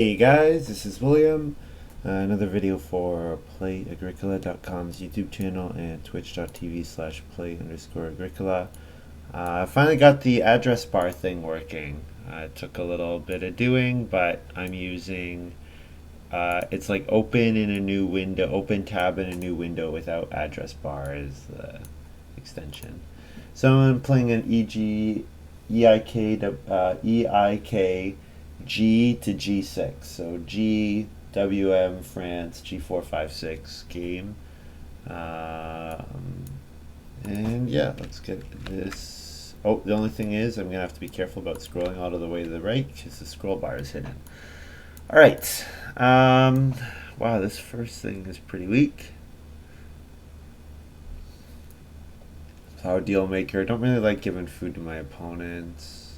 Hey guys, this is William. Another video for Play-agricola.com's YouTube channel and twitch.tv/play_agricola. I finally got the address bar thing working. It took a little bit of doing, but I'm using it's like open in a new window, open tab in a new window without address bar is the extension. So I'm playing an EIK G to G6. So G W M France G456 game. And yeah, let's get this. Oh, the only thing is I'm gonna have to be careful about scrolling all of the way to the right because the scroll bar is hidden. All right. Wow, this first thing is pretty weak. Plow deal maker. Don't really like giving food to my opponents.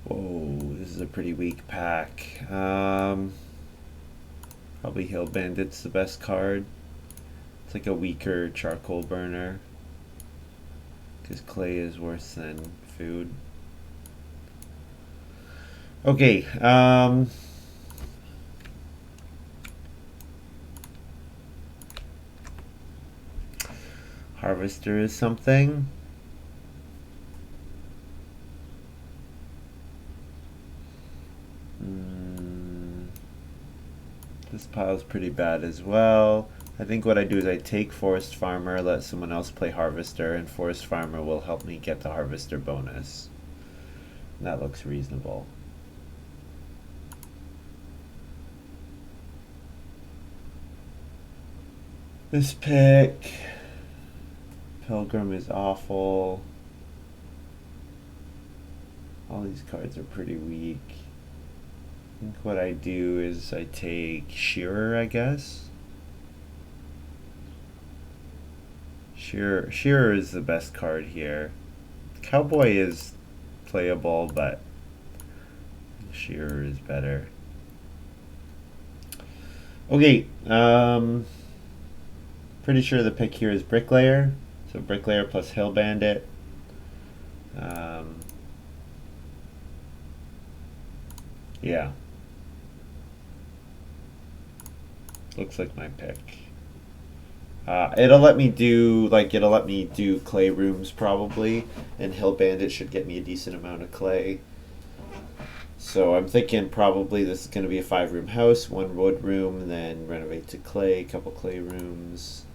Whoa, this is a pretty weak pack. Probably Hill Bandit's the best card. It's like a weaker charcoal burner. Because clay is worse than food. Okay, Harvester is something. This pile's pretty bad as well. I think what I do is I take Forest Farmer, let someone else play Harvester, and Forest Farmer will help me get the Harvester bonus. And that looks reasonable. This pick, Pilgrim is awful. All these cards are pretty weak. I think what I do is I take Shearer, I guess. Shearer is the best card here. Cowboy is playable, but Shearer is better. Okay, pretty sure the pick here is Bricklayer. So Bricklayer plus Hill Bandit. Yeah. Looks like my pick. It'll let me do clay rooms probably, and Hill Bandit should get me a decent amount of clay. So I'm thinking probably this is going to be a 5-room house, 1 wood room, then renovate to clay, couple clay rooms,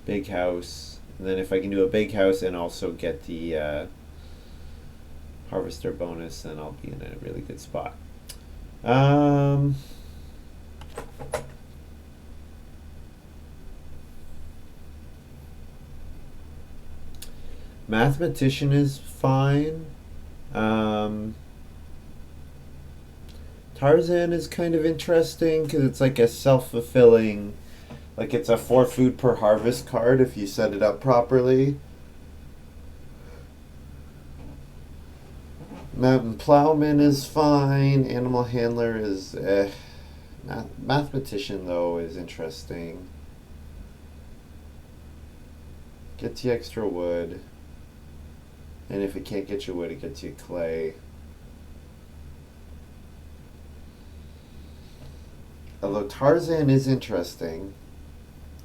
big house, and then if I can do a big house and also get the harvester bonus, then I'll be in a really good spot. Mathematician is fine. Tarzan is kind of interesting because it's like a self-fulfilling, like it's a 4 food per harvest card if you set it up properly. Mountain Plowman is fine. Animal Handler is Mathematician though is interesting. Gets you extra wood. And if it can't get you wood, it gets you clay. Although Tarzan is interesting.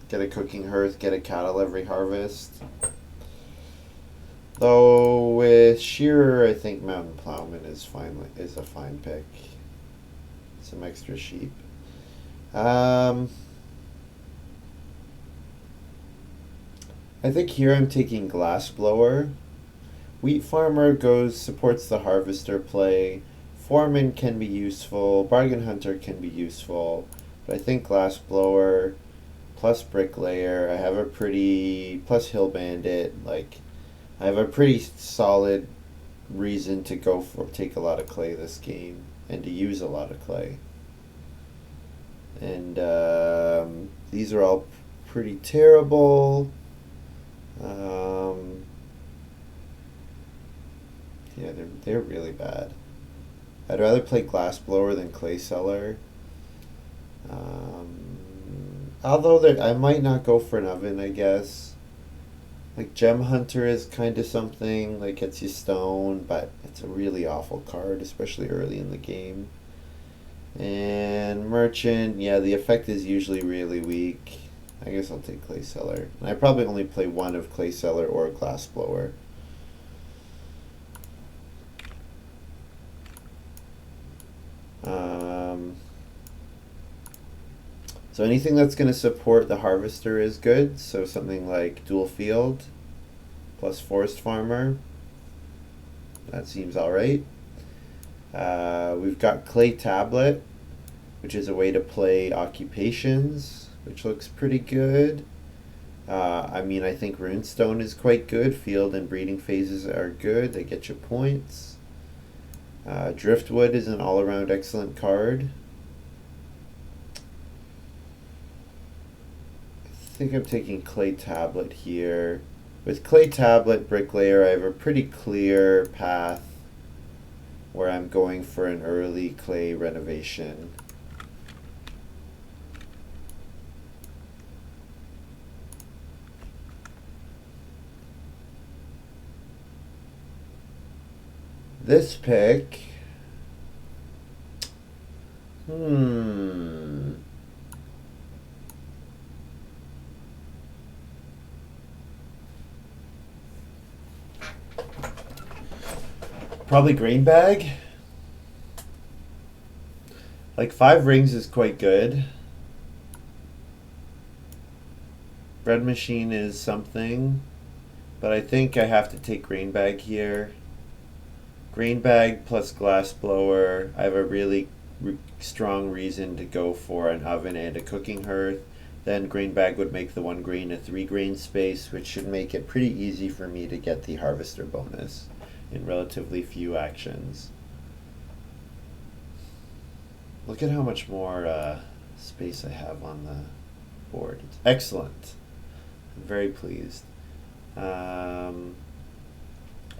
Get a cooking hearth, get a cattle every harvest. Though with Shearer, I think Mountain Plowman is a fine pick. Some extra sheep. I think here I'm taking Glassblower. Wheat Farmer supports the Harvester play. Foreman can be useful. Bargain Hunter can be useful. But I think Glassblower plus Bricklayer, I have a pretty plus Hill Bandit, I have a pretty solid reason to take a lot of clay this game and to use a lot of clay. And these are all pretty terrible. Yeah, they're really bad. I'd rather play Glassblower than Clay Seller. Although I might not go for an oven, I guess. Like Gem Hunter is kind of something, like gets you stone, but it's a really awful card, especially early in the game. And Merchant, yeah, the effect is usually really weak. I guess I'll take Clay Cellar. I probably only play one of Clay Cellar or Glass Blower. So anything that's going to support the Harvester is good. So something like Dual Field plus Forest Farmer. That seems alright. We've got Clay Tablet, which is a way to play occupations, which looks pretty good. I mean, I think Runestone is quite good. Field and breeding phases are good. They get you points. Driftwood is an all-around excellent card. I think I'm taking Clay Tablet here. With Clay Tablet, Bricklayer, I have a pretty clear path where I'm going for an early clay renovation. This pick, probably Green Bag. Like 5 rings is quite good. Bread Machine is something, but I think I have to take Green Bag here. Green Bag plus Glass Blower. I have a really strong reason to go for an oven and a cooking hearth. Then Green Bag would make the 1 green a 3 green space, which should make it pretty easy for me to get the Harvester bonus in relatively few actions. Look at how much more space I have on the board. It's excellent. I'm very pleased.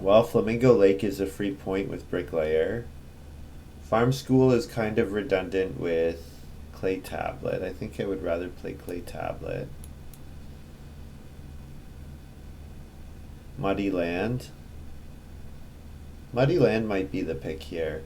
Well, Flamingo Lake is a free point with Bricklayer. Farm School is kind of redundant with Clay Tablet. I think I would rather play Clay Tablet. Muddy Land. Muddy Land might be the pick here.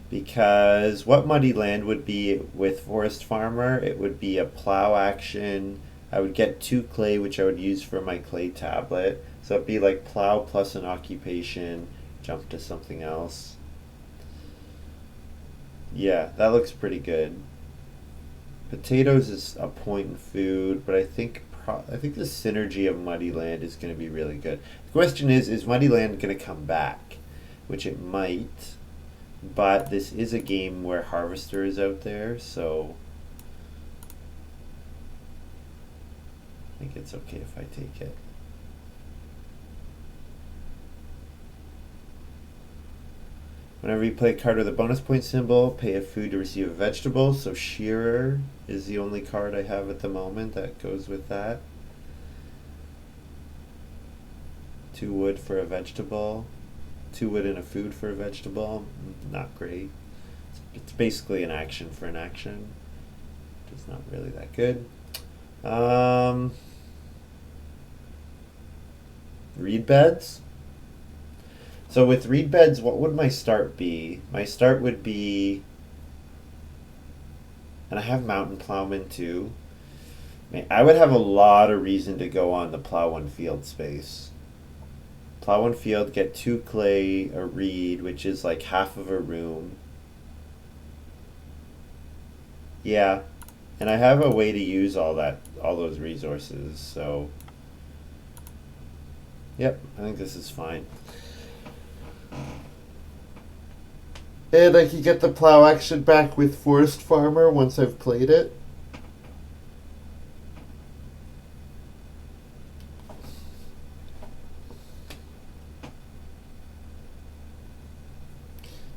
Because what Muddy Land would be with Forest Farmer, it would be a plow action. I would get 2 clay, which I would use for my Clay Tablet. So it'd be like plow plus an occupation, jump to something else. Yeah, that looks pretty good. Potatoes is a point in food, but I think the synergy of Muddy Land is going to be really good. The question is Muddy Land going to come back? Which it might, but this is a game where Harvester is out there, so I think it's okay if I take it. Whenever you play a card with a bonus point symbol, pay a food to receive a vegetable. So Shearer is the only card I have at the moment that goes with that. 2 wood for a vegetable. 2 wood and a food for a vegetable. Not great. It's basically an action for an action. It's not really that good. Reed beds. So with reed beds, what would my start be? My start would be, and I have Mountain Plowman too. I would have a lot of reason to go on the Plow 1 field space. Plow 1 field, get 2 clay, a reed, which is like half of a room. Yeah, and I have a way to use all those resources, so yep, I think this is fine. And I can get the plow action back with Forest Farmer once I've played it.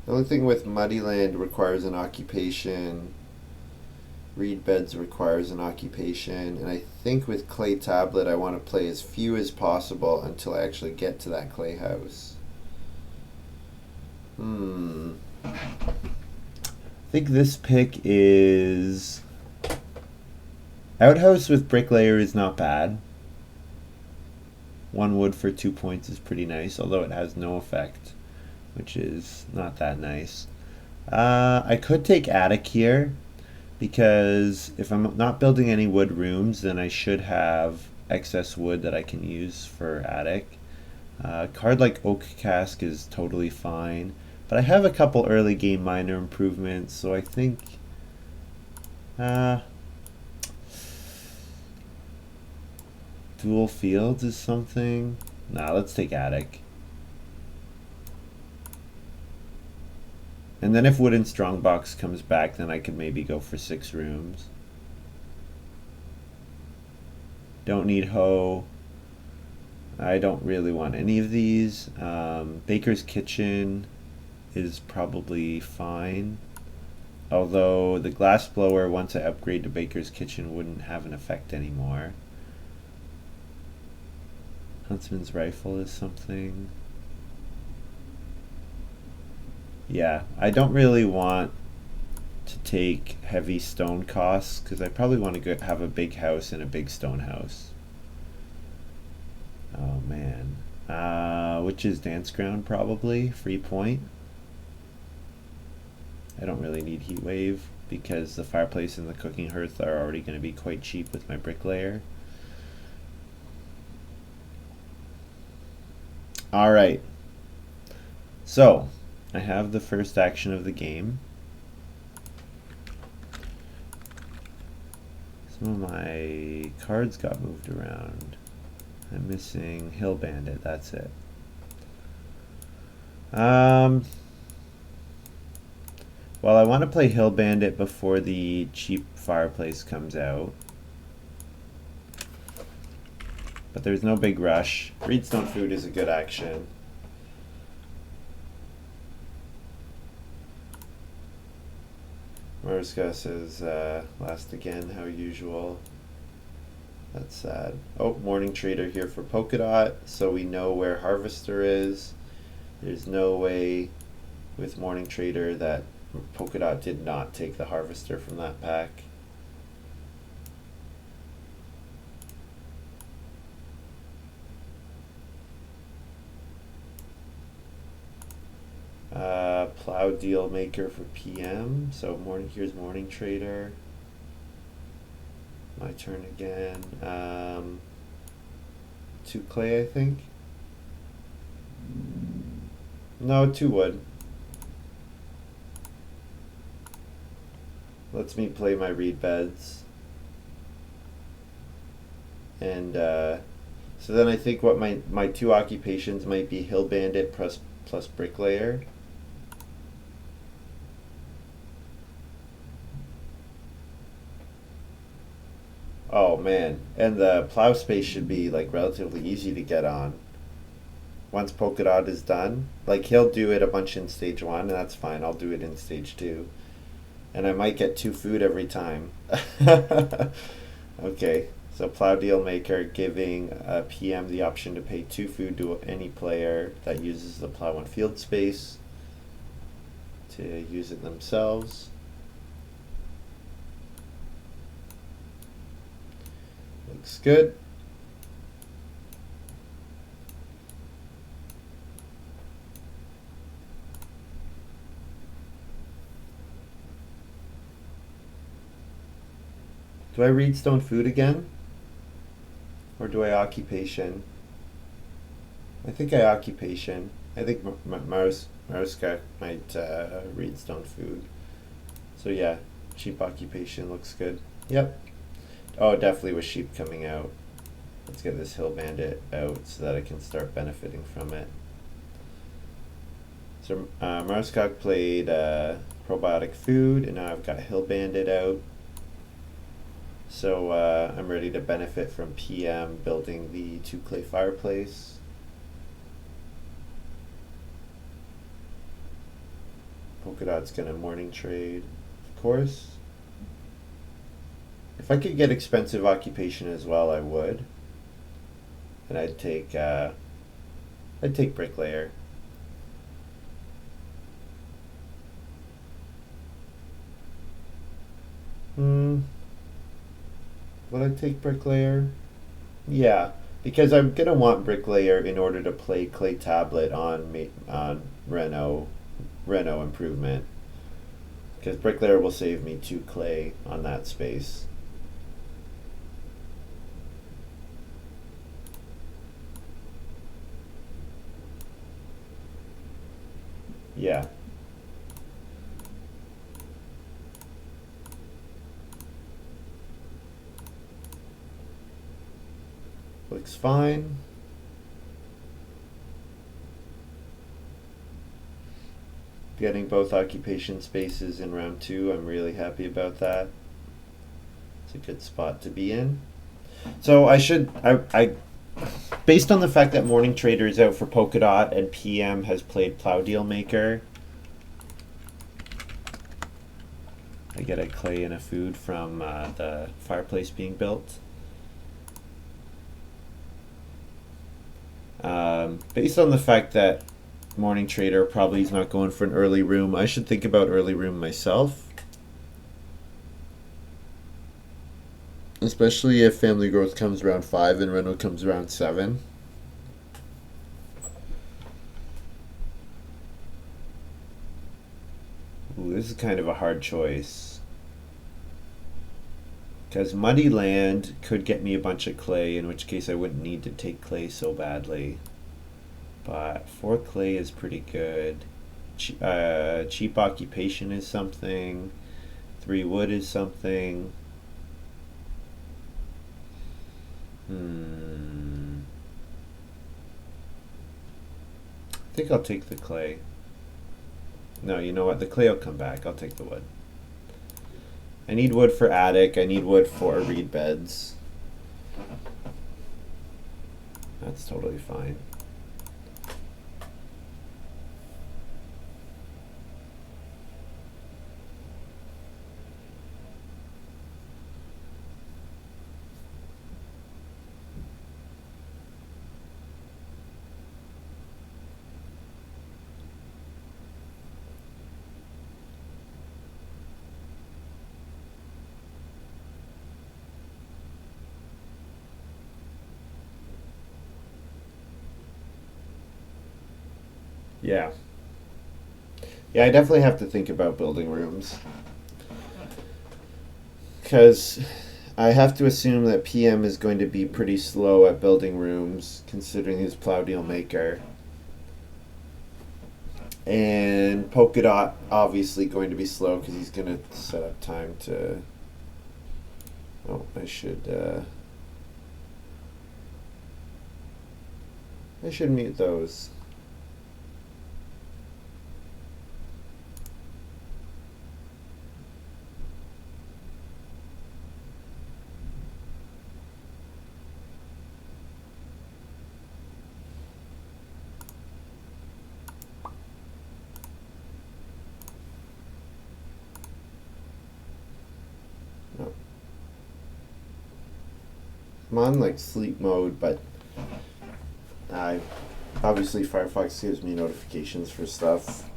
The only thing with Muddy Land requires an occupation. Reed Beds requires an occupation. And I think with Clay Tablet I want to play as few as possible until I actually get to that clay house. I think this pick is Outhouse with Bricklayer is not bad. 1 wood for 2 points is pretty nice, although it has no effect, which is not that nice. I could take attic here, because if I'm not building any wood rooms, then I should have excess wood that I can use for attic. A card like Oak Cask is totally fine, but I have a couple early game minor improvements, so I think uh, Dual Fields is something. Nah, let's take attic. And then if Wooden Strongbox comes back, then I could maybe go for 6 rooms. Don't need hoe. I don't really want any of these. Baker's Kitchen is probably fine. Although the glass blower, once I upgrade to Baker's Kitchen, wouldn't have an effect anymore. Huntsman's Rifle is something. Yeah, I don't really want to take heavy stone costs, because I probably want to have a big house and a big stone house. Oh man. Which is Dance Ground, probably. Free point. I don't really need Heat Wave, because the fireplace and the cooking hearth are already going to be quite cheap with my bricklayer. Alright. So, I have the first action of the game. Some of my cards got moved around. I'm missing Hill Bandit, that's it. Well, I want to play Hill Bandit before the cheap fireplace comes out. But there's no big rush. Reedstone Food is a good action. Mariska says, last again, how usual. That's sad. Oh, Morning Trader here for Polka Dot, so we know where Harvester is. There's no way with Morning Trader that Polka Dot did not take the Harvester from that pack. Plow Deal Maker for PM. So here's Morning Trader. My turn again. 2 clay, I think. No, 2 wood. Lets me play my reed beds. And so then I think what my 2 occupations might be Hill Bandit plus Bricklayer. Oh man, and the plow space should be like relatively easy to get on. Once Polka Dot is done, like he'll do it a bunch in stage 1, and that's fine. I'll do it in stage 2, and I might get 2 food every time. Okay, so Plow Deal Maker giving PM the option to pay 2 food to any player that uses the plow on field space to use it themselves. Looks good. Do I read Stone Food again? Or do I Occupation? I think I Occupation. I think Mariska might read Stone Food. So yeah, Cheap Occupation looks good. Yep. Oh, definitely with sheep coming out. Let's get this Hill Bandit out so that I can start benefiting from it. So Marskak played Probiotic Food, and now I've got Hill Bandit out. So I'm ready to benefit from PM building the 2 clay fireplace. Polka Dot's gonna morning trade, of course. If I could get expensive occupation as well, I would. And I'd take Bricklayer. Would I take Bricklayer? Yeah, Because I'm gonna want bricklayer in order to play clay tablet on Reno improvement. Because bricklayer will save me 2 clay on that space. Yeah. Looks fine. Getting both occupation spaces in round 2, I'm really happy about that. It's a good spot to be in. So I based on the fact that Morning Trader is out for Polka Dot and PM has played Plow Deal Maker, I get a clay and a food from the fireplace being built. Based on the fact that Morning Trader probably is not going for an early room, I should think about early room myself. Especially if Family Growth comes around 5 and Reno comes around 7. Ooh, this is kind of a hard choice. Because Muddy Land could get me a bunch of clay, in which case I wouldn't need to take clay so badly. But 4 clay is pretty good. Cheap occupation is something. 3 wood is something. I think I'll take the clay. No, you know what? The clay will come back. I'll take the wood. I need wood for attic. I need wood for reed beds. That's totally fine. Yeah. Yeah, I definitely have to think about building rooms. Because I have to assume that PM is going to be pretty slow at building rooms, considering his Plow Deal Maker. And Polka Dot obviously going to be slow because he's going to set up time to. Oh, I should mute those. No. I'm on like sleep mode, but I obviously Firefox gives me notifications for stuff.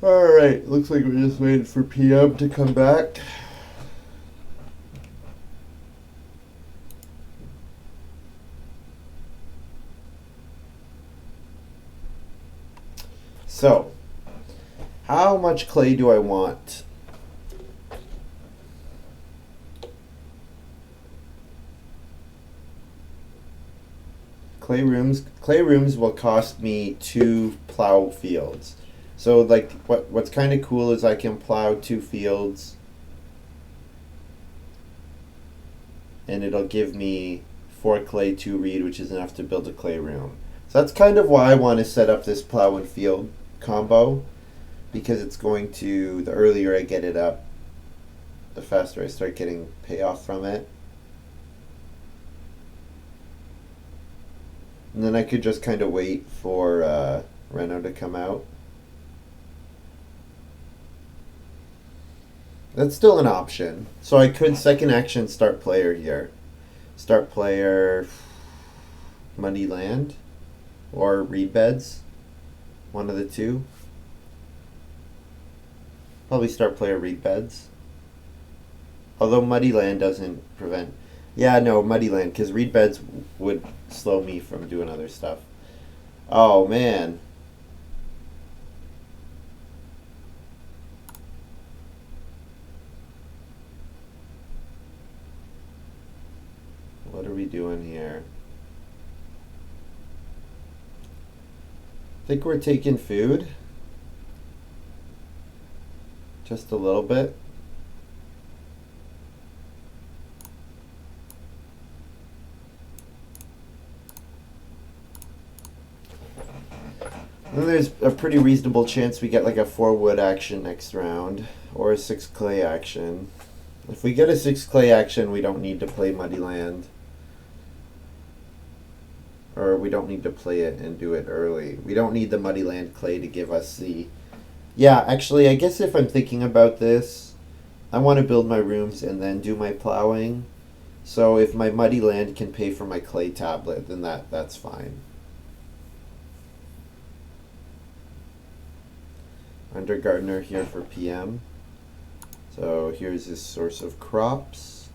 Alright, looks like we're just waiting for PM to come back. So, how much clay do I want? Clay rooms will cost me 2 plow fields. So like what's kind of cool is I can plow 2 fields and it'll give me 4 clay, 2 reed, which is enough to build a clay room. So that's kind of why I want to set up this plow and field combo, because it's going to, the earlier I get it up, the faster I start getting payoff from it. And then I could just kind of wait for Reno to come out. That's still an option. So I could second action start player here. Start player Muddy Land or reed beds. One of the two. Probably start player reed beds. Although muddy land doesn't prevent. Yeah, no, muddy land, because reed beds would slow me from doing other stuff. Oh, man. What are we doing here? Think we're taking food? Just a little bit? And there's a pretty reasonable chance we get like a 4 wood action next round, or a 6 clay action. If we get a 6 clay action, we don't need to play muddy land. Or we don't need to play it and do it early. We don't need the muddy land clay to give us the... Yeah, actually, I guess if I'm thinking about this, I want to build my rooms and then do my plowing. So if my muddy land can pay for my clay tablet, then that's fine. Under gardener here for PM. So here's his source of crops.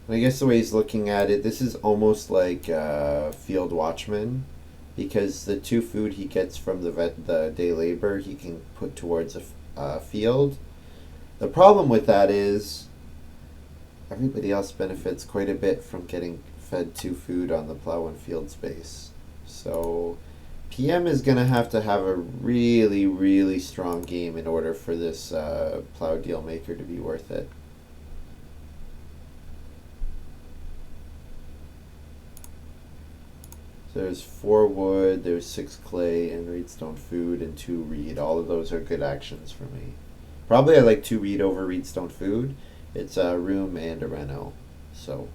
And I guess the way he's looking at it, this is almost like field watchman, because the 2 food he gets from the day labor he can put towards a field. The problem with that is everybody else benefits quite a bit from getting fed 2 food on the plow and field space. So PM is going to have a really, really strong game in order for this plow deal maker to be worth it. So there's 4 wood, there's 6 clay, and reedstone food, and 2 reed. All of those are good actions for me. Probably I like 2 reed over reedstone food. It's a room and a reno. So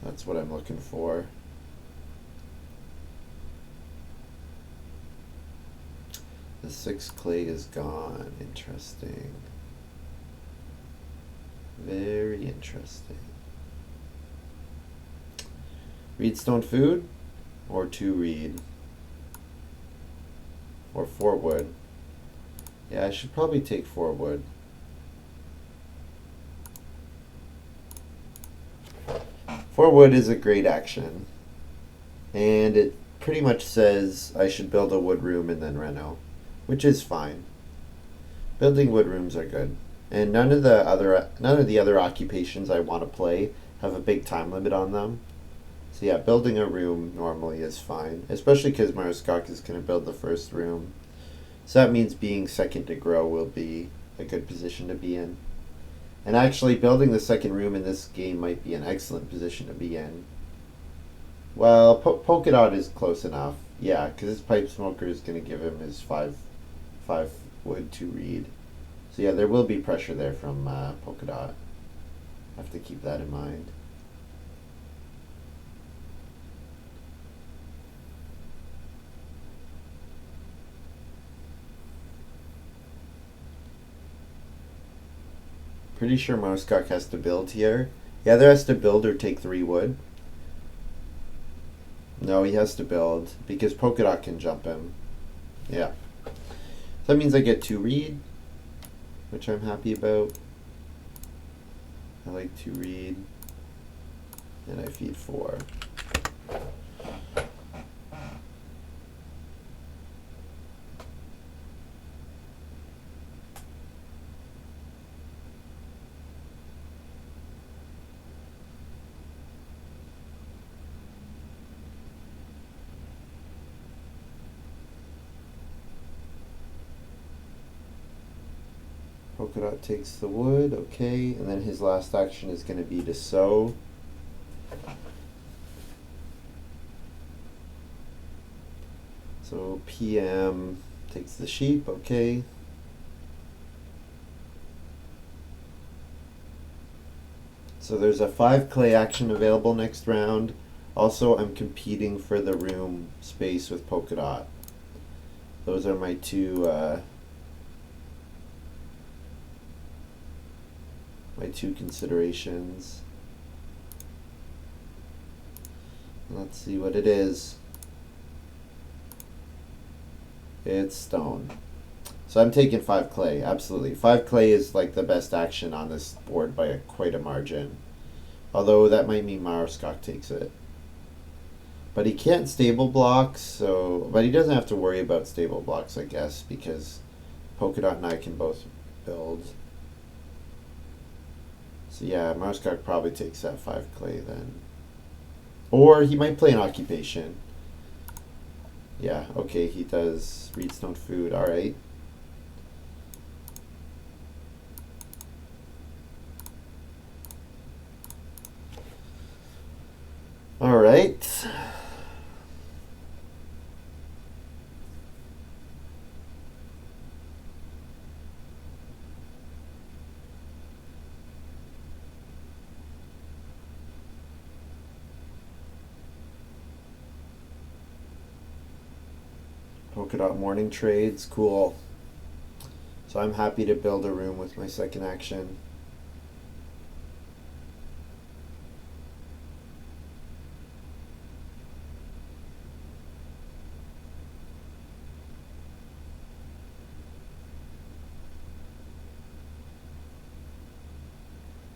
that's what I'm looking for. The 6 clay is gone. Interesting. Very interesting. Reedstone food or 2 reed or 4 wood. Yeah, I should probably take 4 wood. Four wood is a great action, and it pretty much says I should build a wood room and then reno, which is fine. Building wood rooms are good, and none of the other occupations I want to play have a big time limit on them. So yeah, building a room normally is fine, especially because Maroskak is going to build the first room. So that means being second to grow will be a good position to be in. And actually, building the second room in this game might be an excellent position to be in. Well, Polka Dot is close enough. Yeah, because his pipe smoker is going to give him his 5 wood to reed. So yeah, there will be pressure there from Polka Dot. I have to keep that in mind. Pretty sure Moskok has to build here. He either has to build or take 3 wood. No, he has to build because Polka Dot can jump him. Yeah. So that means I get 2 reed, which I'm happy about. I like 2 reed. And I feed 4. Polka Dot takes the wood, okay, and then his last action is going to be to sow. So PM takes the sheep, okay. So there's a 5 clay action available next round. Also, I'm competing for the room space with Polka Dot. Those are my two considerations. Let's see what it is. It's stone. So I'm taking 5 clay, absolutely. 5 clay is like the best action on this board by quite a margin. Although that might mean Marskok takes it. But he can't stable block, so... But he doesn't have to worry about stable blocks, I guess, because Polka Dot and I can both build. So yeah, Marskok probably takes that 5 clay then. Or he might play an occupation. Yeah, okay, he does Reedstone Food, alright. Alright. Polka Dot morning trades, cool. So I'm happy to build a room with my second action.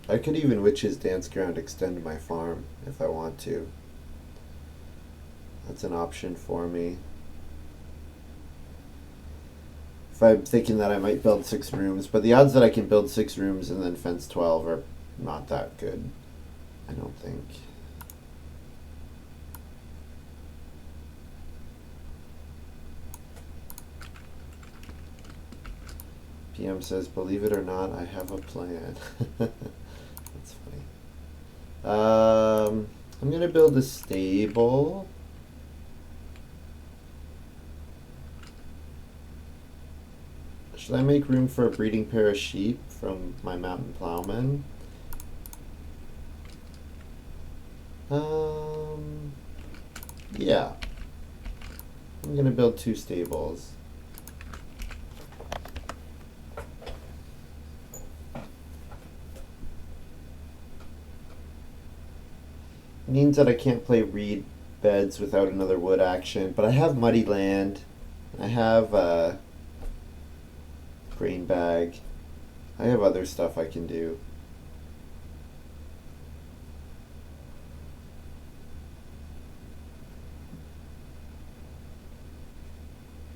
I could even Witch's Dance Ground extend my farm if I want to. That's an option for me. If I'm thinking that I might build 6 rooms, but the odds that I can build 6 rooms and then fence 12 are not that good, I don't think. PM says, believe it or not, I have a plan. That's funny. I'm gonna build a stable. Should I make room for a breeding pair of sheep from my mountain plowman? Yeah. I'm gonna build 2 stables. Means that I can't play reed beds without another wood action, but I have muddy land. I have grain bag. I have other stuff I can do.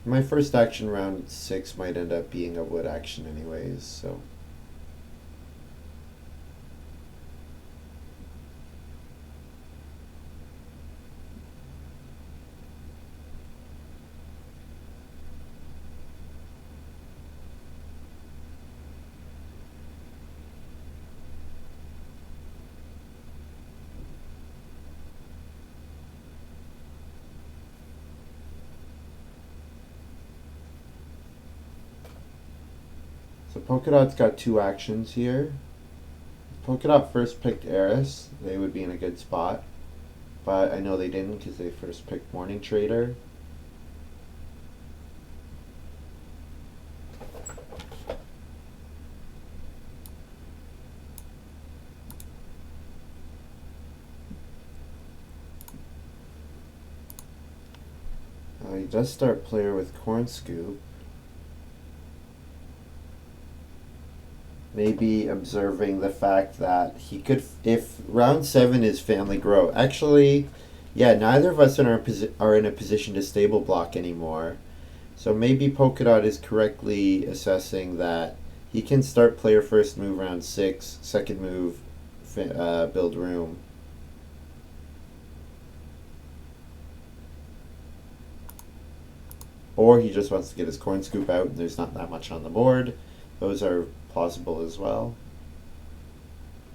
My first action round 6 might end up being a wood action anyways, so. So Polka Dot's got 2 actions here. Polka Dot first picked Eris. They would be in a good spot. But I know they didn't because they first picked Morning Trader. He does start player with Corn Scoop. Maybe observing the fact that he could, if round 7 is Family Grow. Actually, yeah, neither of us are in a position to stable block anymore. So maybe Polka Dot is correctly assessing that he can start player first move round 6, second move build room. Or he just wants to get his Corn Scoop out and there's not that much on the board. Those are plausible as well.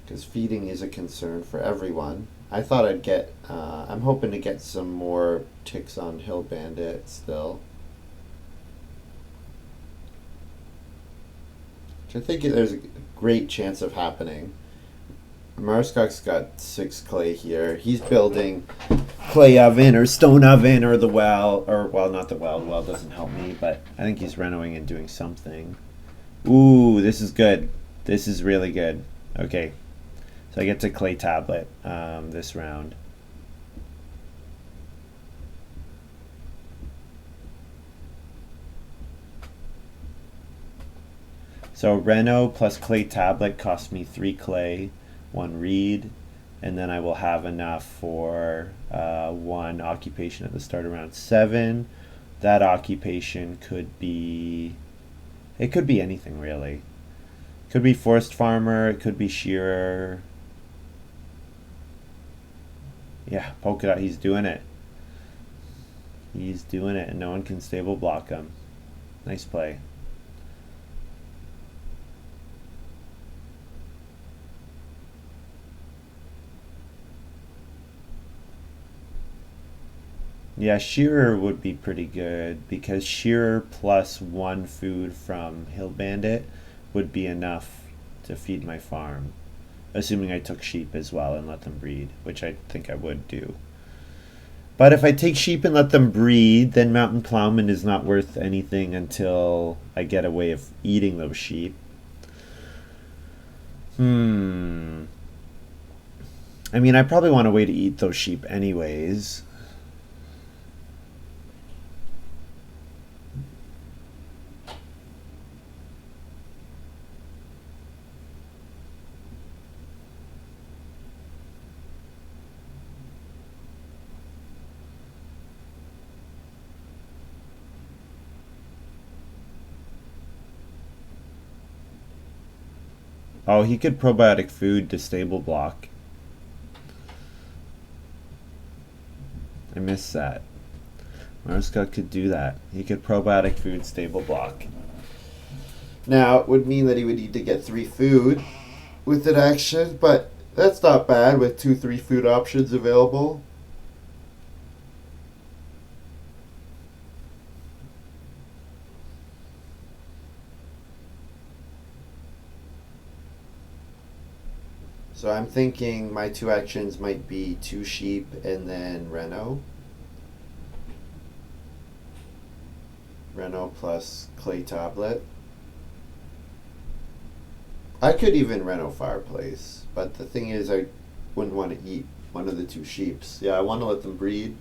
Because feeding is a concern for everyone. I thought I'd get, I'm hoping to get some more ticks on Hill Bandit still. Which I think there's a great chance of happening. Marskok's got 6 clay here. He's building clay oven or stone oven or the well, or well, not the well. The well doesn't help me, but I think he's renoing and doing something. Ooh, this is good. This is really good. Okay, so I get to clay tablet this round. So Reno plus clay tablet costs me 3 clay, 1 reed, and then I will have enough for 1 occupation at the start around 7. That occupation could be, it could be anything really. Could be forest farmer, it could be shearer. Yeah, polka dot, he's doing it. He's doing it, and no one can stable block him. Nice play. Yeah, shearer would be pretty good because shearer plus 1 food from Hill Bandit would be enough to feed my farm. Assuming I took sheep as well and let them breed, which I think I would do. But if I take sheep and let them breed, then Mountain Plowman is not worth anything until I get a way of eating those sheep. I mean, I probably want a way to eat those sheep anyways. Oh, he could probiotic food to stable block. I missed that. Maruska could do that. He could probiotic food stable block. Now, it would mean that he would need to get 3 food with an action, but that's not bad with 2, 3 food options available. So I'm thinking my 2 actions might be 2 sheep and then Reno. Reno plus clay tablet. I could even Reno fireplace, but the thing is I wouldn't want to eat one of the 2 sheeps. Yeah, I want to let them breed.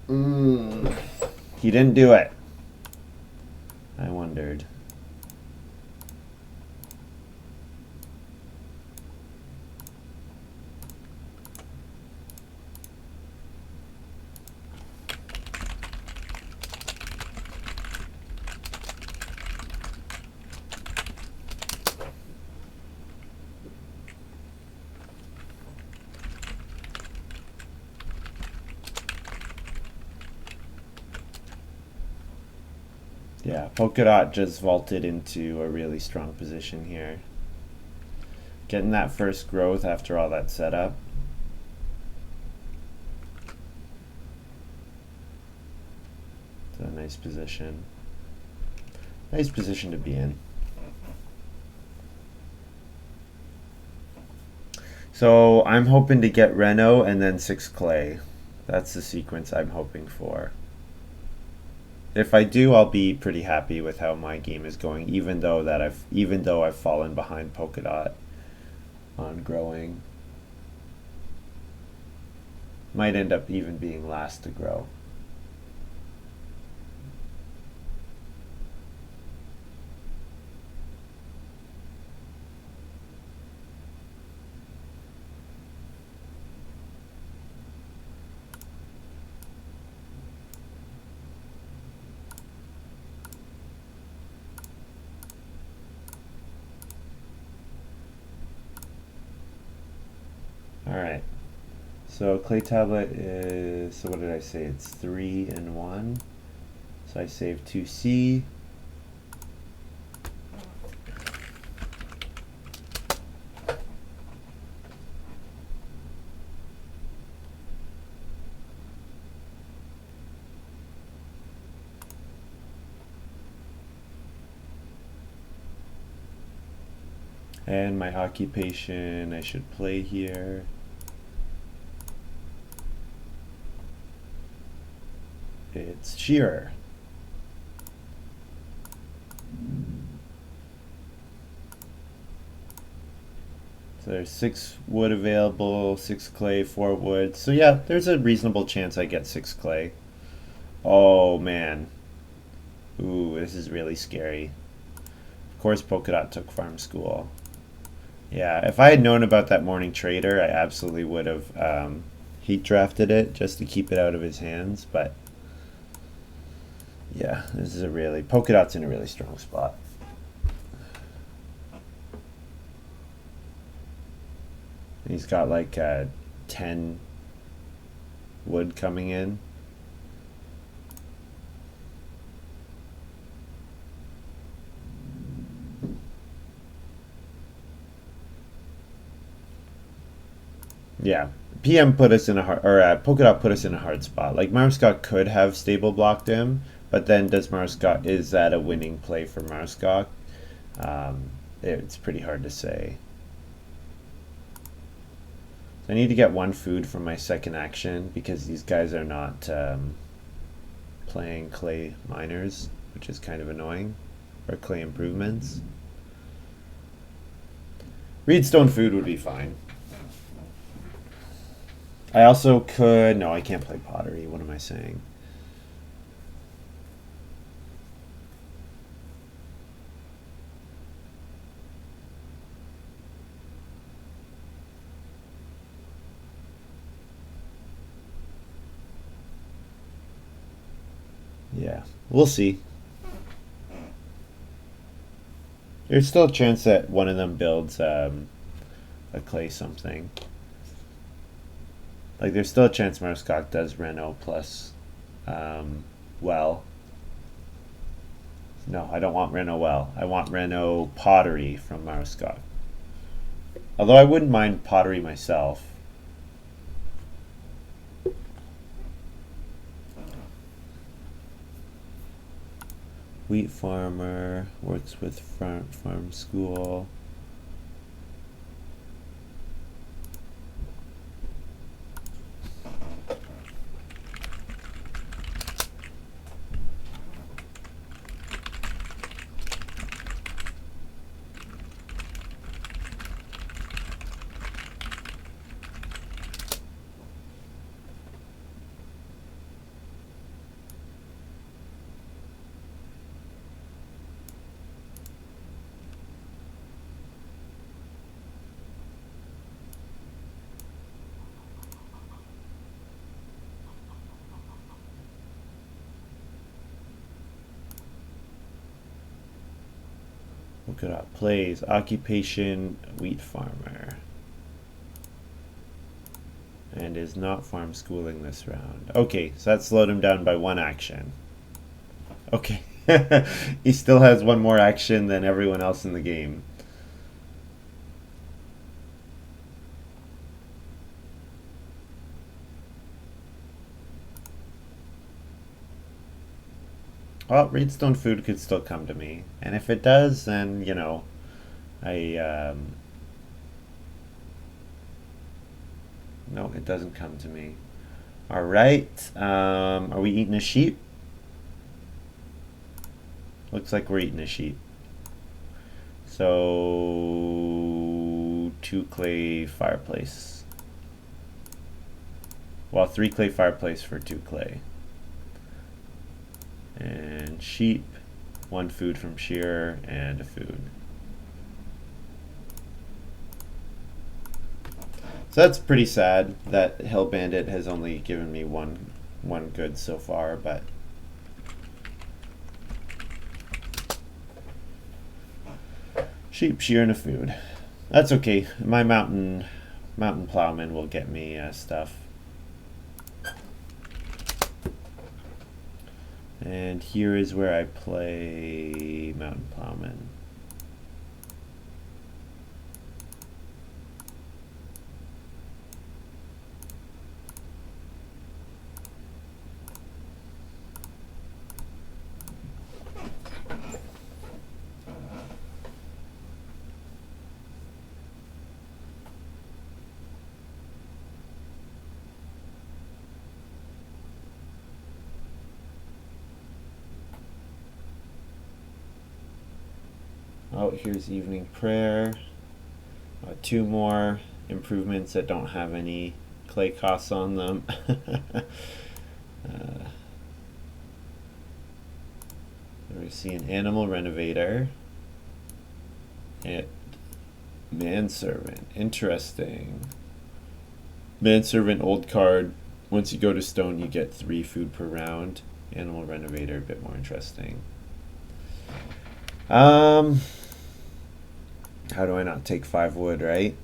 He didn't do it. I wondered. Yeah, polka dot just vaulted into a really strong position here. Getting that first growth after all that setup. It's a nice position. Nice position to be in. So I'm hoping to get Reno and then 6 clay. That's the sequence I'm hoping for. If I do, I'll be pretty happy with how my game is going, even though I've fallen behind polka dot on growing. Might end up even being last to grow. Alright. So clay tablet is, so what did I say? It's 3 and 1. So I save 2C. And my occupation, I should play here. It's shearer. So there's 6 wood available, 6 clay, 4 wood. So yeah, there's a reasonable chance I get 6 clay. Oh man. Ooh, this is really scary. Of course Polka Dot took farm school. Yeah, if I had known about that morning trader, I absolutely would have heat drafted it just to keep it out of his hands. But yeah, this is a really Polka Dot's in a really strong spot. He's got like 10 wood coming in. Yeah, PM put us in a hard, or Polka Dot put us in a hard spot. Like Marskok could have stable blocked him, but then is that a winning play for Marskok? It's pretty hard to say. So I need to get one food from my second action because these guys are not playing clay miners, which is kind of annoying, or clay improvements. Reedstone food would be fine. I also could. No, I can't play pottery. What am I saying? Yeah, we'll see. There's still a chance that one of them builds a clay something. Like, there's still a chance Marskok does Reno plus well. No, I don't want Reno well. I want Reno pottery from Marskok. Although I wouldn't mind pottery myself. Wheat farmer works with farm school. Look it up. Plays occupation wheat farmer. And is not farm schooling this round. Okay, so that slowed him down by one action. Okay. He still has one more action than everyone else in the game. Well, Reedstone food could still come to me. And if it does, then, I, no, it doesn't come to me. All right. Are we eating a sheep? Looks like we're eating a sheep. So, 2 clay fireplace. Well, 3 clay fireplace for 2 clay. And sheep, 1 food from shearer, and a food. So that's pretty sad that Hill Bandit has only given me one good so far, but sheep, shear, and a food. That's okay. My mountain plowman will get me stuff. And here is where I play mountain plowman. Oh, here's evening prayer. 2 more improvements that don't have any clay costs on them. We see an animal renovator and manservant. Interesting. Manservant, old card. Once you go to stone, you get 3 food per round. Animal renovator, a bit more interesting. How do I not take 5 wood, right?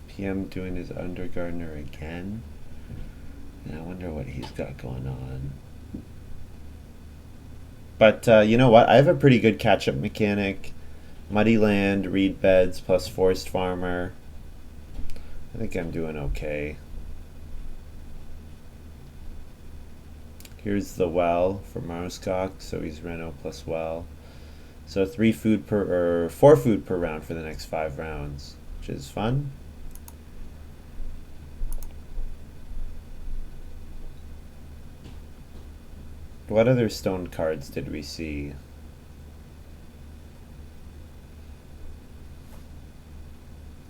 PM doing his undergardener again. And I wonder what he's got going on. But you know what? I have a pretty good catch-up mechanic. Muddy land, reed beds, plus forest farmer. I think I'm doing okay. Here's the well for Maroskok, so he's Reno plus well. So 4 food per round for the next 5 rounds, which is fun. What other stone cards did we see?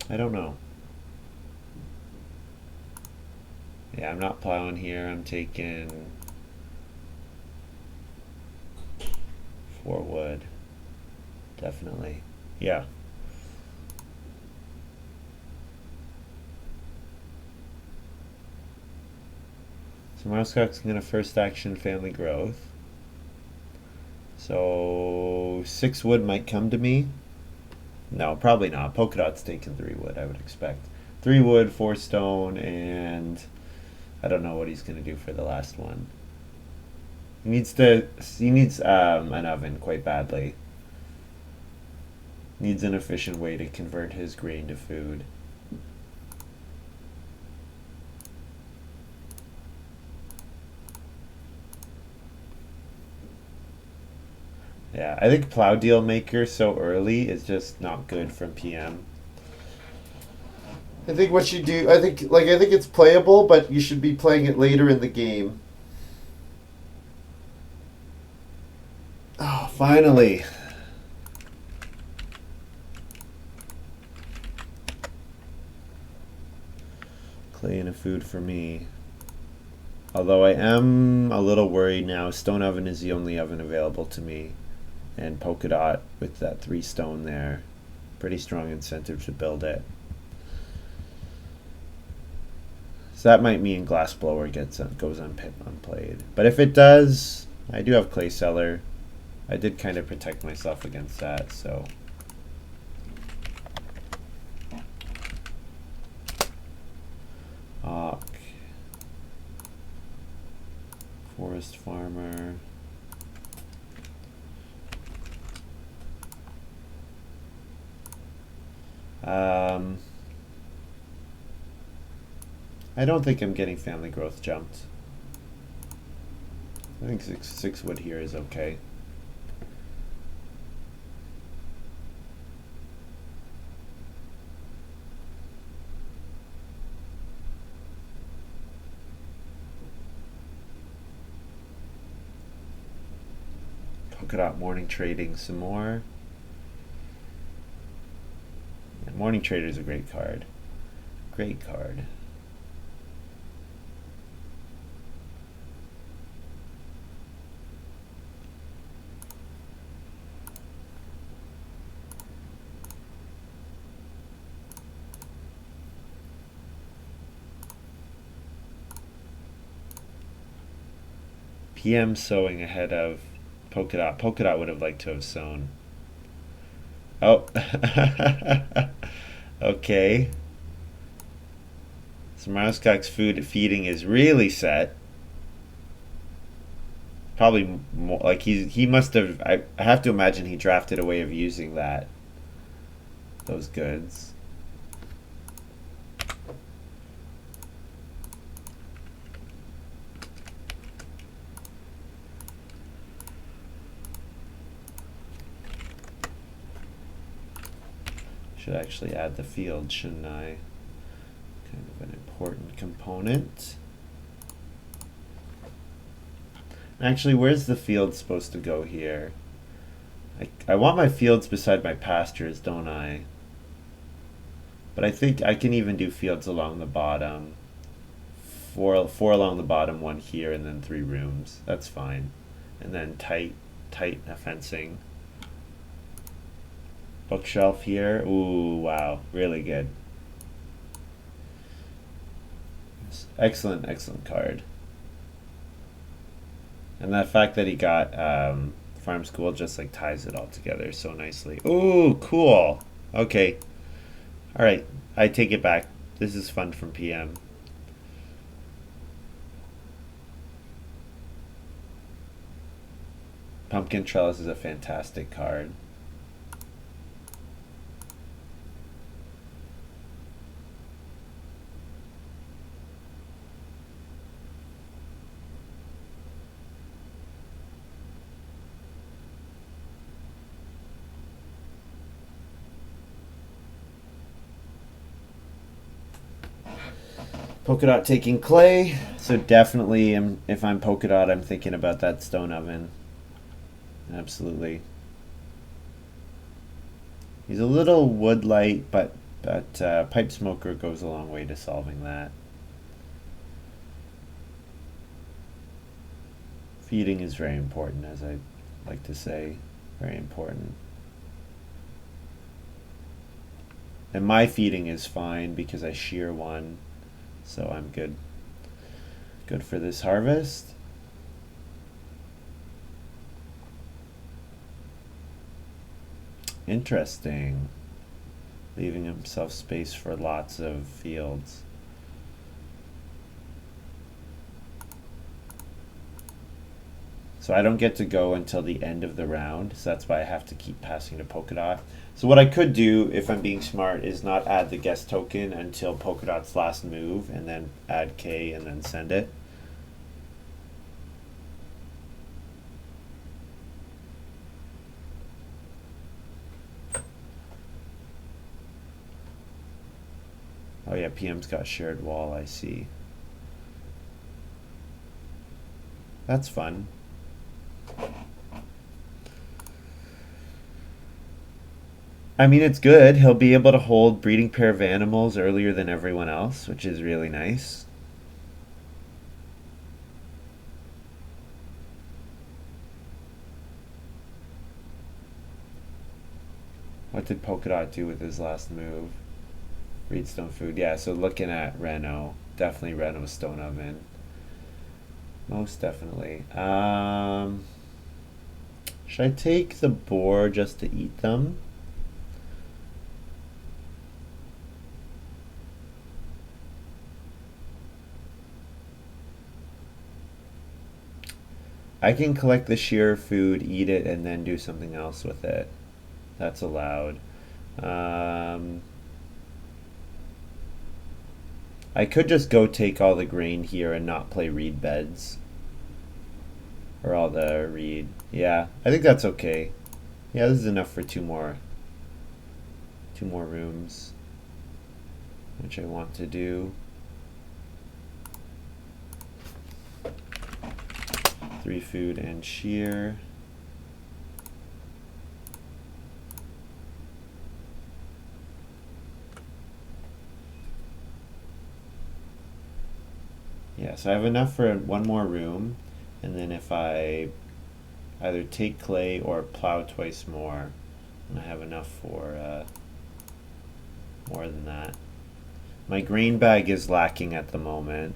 I don't know. Yeah, I'm not plowing here. I'm taking 4 wood. Definitely. Yeah. So Maroskok's gonna first action family growth. So 6 wood might come to me. No, probably not. Polka Dot's taking 3 wood, I would expect. 3 wood, 4 stone, and I don't know what he's gonna do for the last one. He needs an oven quite badly. Needs an efficient way to convert his grain to food. Yeah, I think Plow Deal Maker so early is just not good from PM. I think what you do, I think it's playable, but you should be playing it later in the game. Oh, finally. Clay and a food for me. Although I am a little worried now. Stone oven is the only oven available to me. And Polka Dot with that 3 stone there. Pretty strong incentive to build it. So that might mean Glass Blower goes unplayed. But if it does, I do have Clay Cellar. I did kind of protect myself against that, so. Forest Farmer. I don't think I'm getting family growth jumped. I think six wood here is okay. Polka Dot morning trading some more. And Morning Trader is a great card. Great card. PM sowing ahead of Polka Dot. Polka Dot would have liked to have sown. Oh. Okay. So Maroskok's feeding is really set. Probably more, like he must have. I have to imagine he drafted a way of using those goods. Should actually add the field, shouldn't I? Kind of an important component. Actually, where's the field supposed to go here? I want my fields beside my pastures, don't I? But I think I can even do fields along the bottom. Four along the bottom, one here, and then 3 rooms. That's fine. And then tight fencing. Bookshelf here. Ooh, wow. Really good. Excellent, excellent card. And the fact that he got farm school just like ties it all together so nicely. Ooh, cool. Okay. All right. I take it back. This is fun from PM. Pumpkin Trellis is a fantastic card. Polka Dot taking clay, so definitely if I'm Polka Dot, I'm thinking about that stone oven. Absolutely. He's a little wood light, but pipe smoker goes a long way to solving that. Feeding is very important, as I like to say, very important. And my feeding is fine because I shear 1, so I'm good. Good for this harvest. Interesting. Leaving himself space for lots of fields. So I don't get to go until the end of the round, so that's why I have to keep passing to Polka Dot. So what I could do, if I'm being smart, is not add the guest token until Polka Dot's last move, and then add K and then send it. Oh yeah, PM's got shared wall, I see. That's fun. I mean, it's good. He'll be able to hold breeding pair of animals earlier than everyone else, which is really nice. What did Polka Dot do with his last move? Reedstone food. Yeah, so looking at Reno, definitely Reno stone oven. Most definitely. Should I take the boar just to eat them? I can collect the shear food, eat it, and then do something else with it. That's allowed. I could just go take all the grain here and not play reed beds. Or all the reed. Yeah, I think that's okay. Yeah, this is enough for two more rooms, which I want to do. 3 food and shear. Yeah, so I have enough for 1 more room, and then if I either take clay or plow twice more, and I have enough for more than that. My grain bag is lacking at the moment.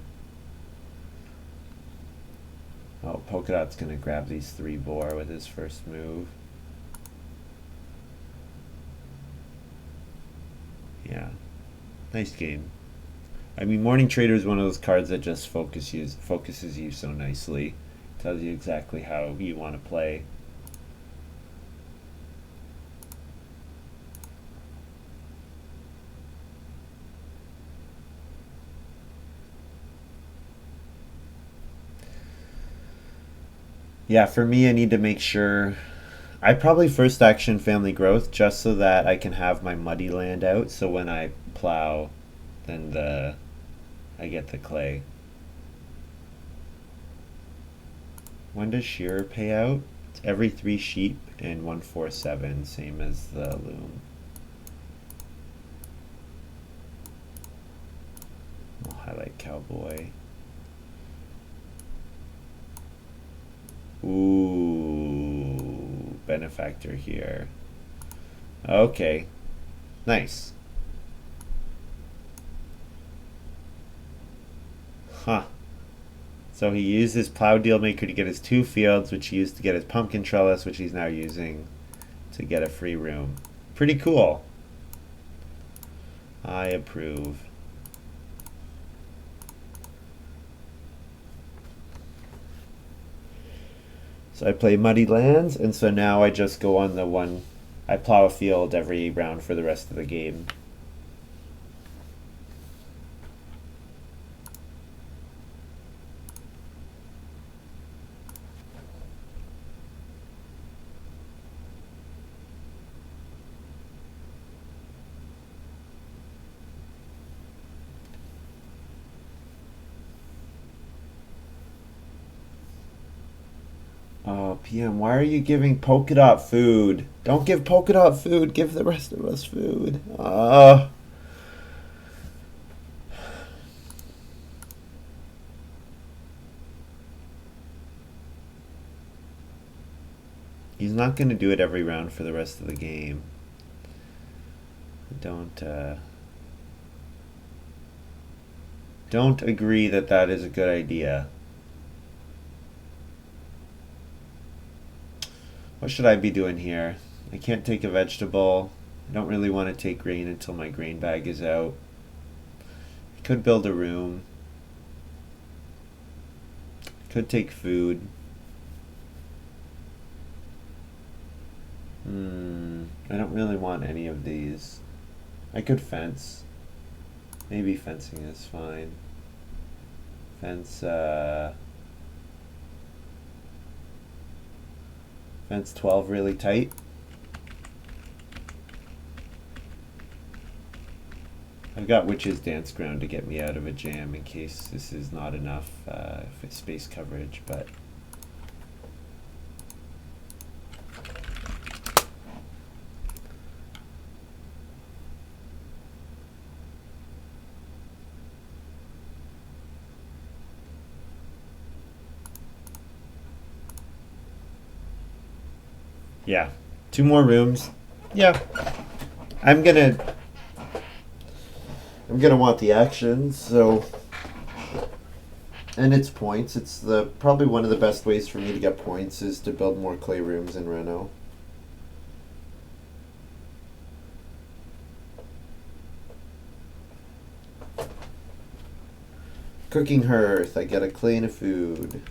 Oh, Polka Dot's gonna grab these 3 boar with his first move. Yeah, nice game. I mean, Morning Trader is one of those cards that just focuses you so nicely. Tells you exactly how you want to play. Yeah, for me, I need to make sure I probably first action family growth just so that I can have my muddy land out. So when I plow, then I get the clay. When does shearer pay out? It's every 3 sheep and 147, same as the loom. I'll highlight cowboy. Ooh, benefactor here. Okay, nice. Huh. So he used his plow deal maker to get his 2 fields, which he used to get his pumpkin trellis, which he's now using to get a free room. Pretty cool. I approve. So I play Muddy Lands, and so now I just go on the one. I plow a field every round for the rest of the game. Oh, PM, why are you giving Polka Dot food? Don't give Polka Dot food, give the rest of us food. He's not going to do it every round for the rest of the game. Don't agree that that is a good idea. What should I be doing here? I can't take a vegetable. I don't really want to take grain until my grain bag is out. I could build a room. I could take food. I don't really want any of these. I could fence. Maybe fencing is fine. Fence 12 really tight. I've got Witch's Dance Ground to get me out of a jam in case this is not enough space coverage, but yeah, 2 more rooms. Yeah, I'm gonna want the action. So, and it's points. It's probably one of the best ways for me to get points is to build more clay rooms in Reno. Cooking hearth. I get a clay and a food.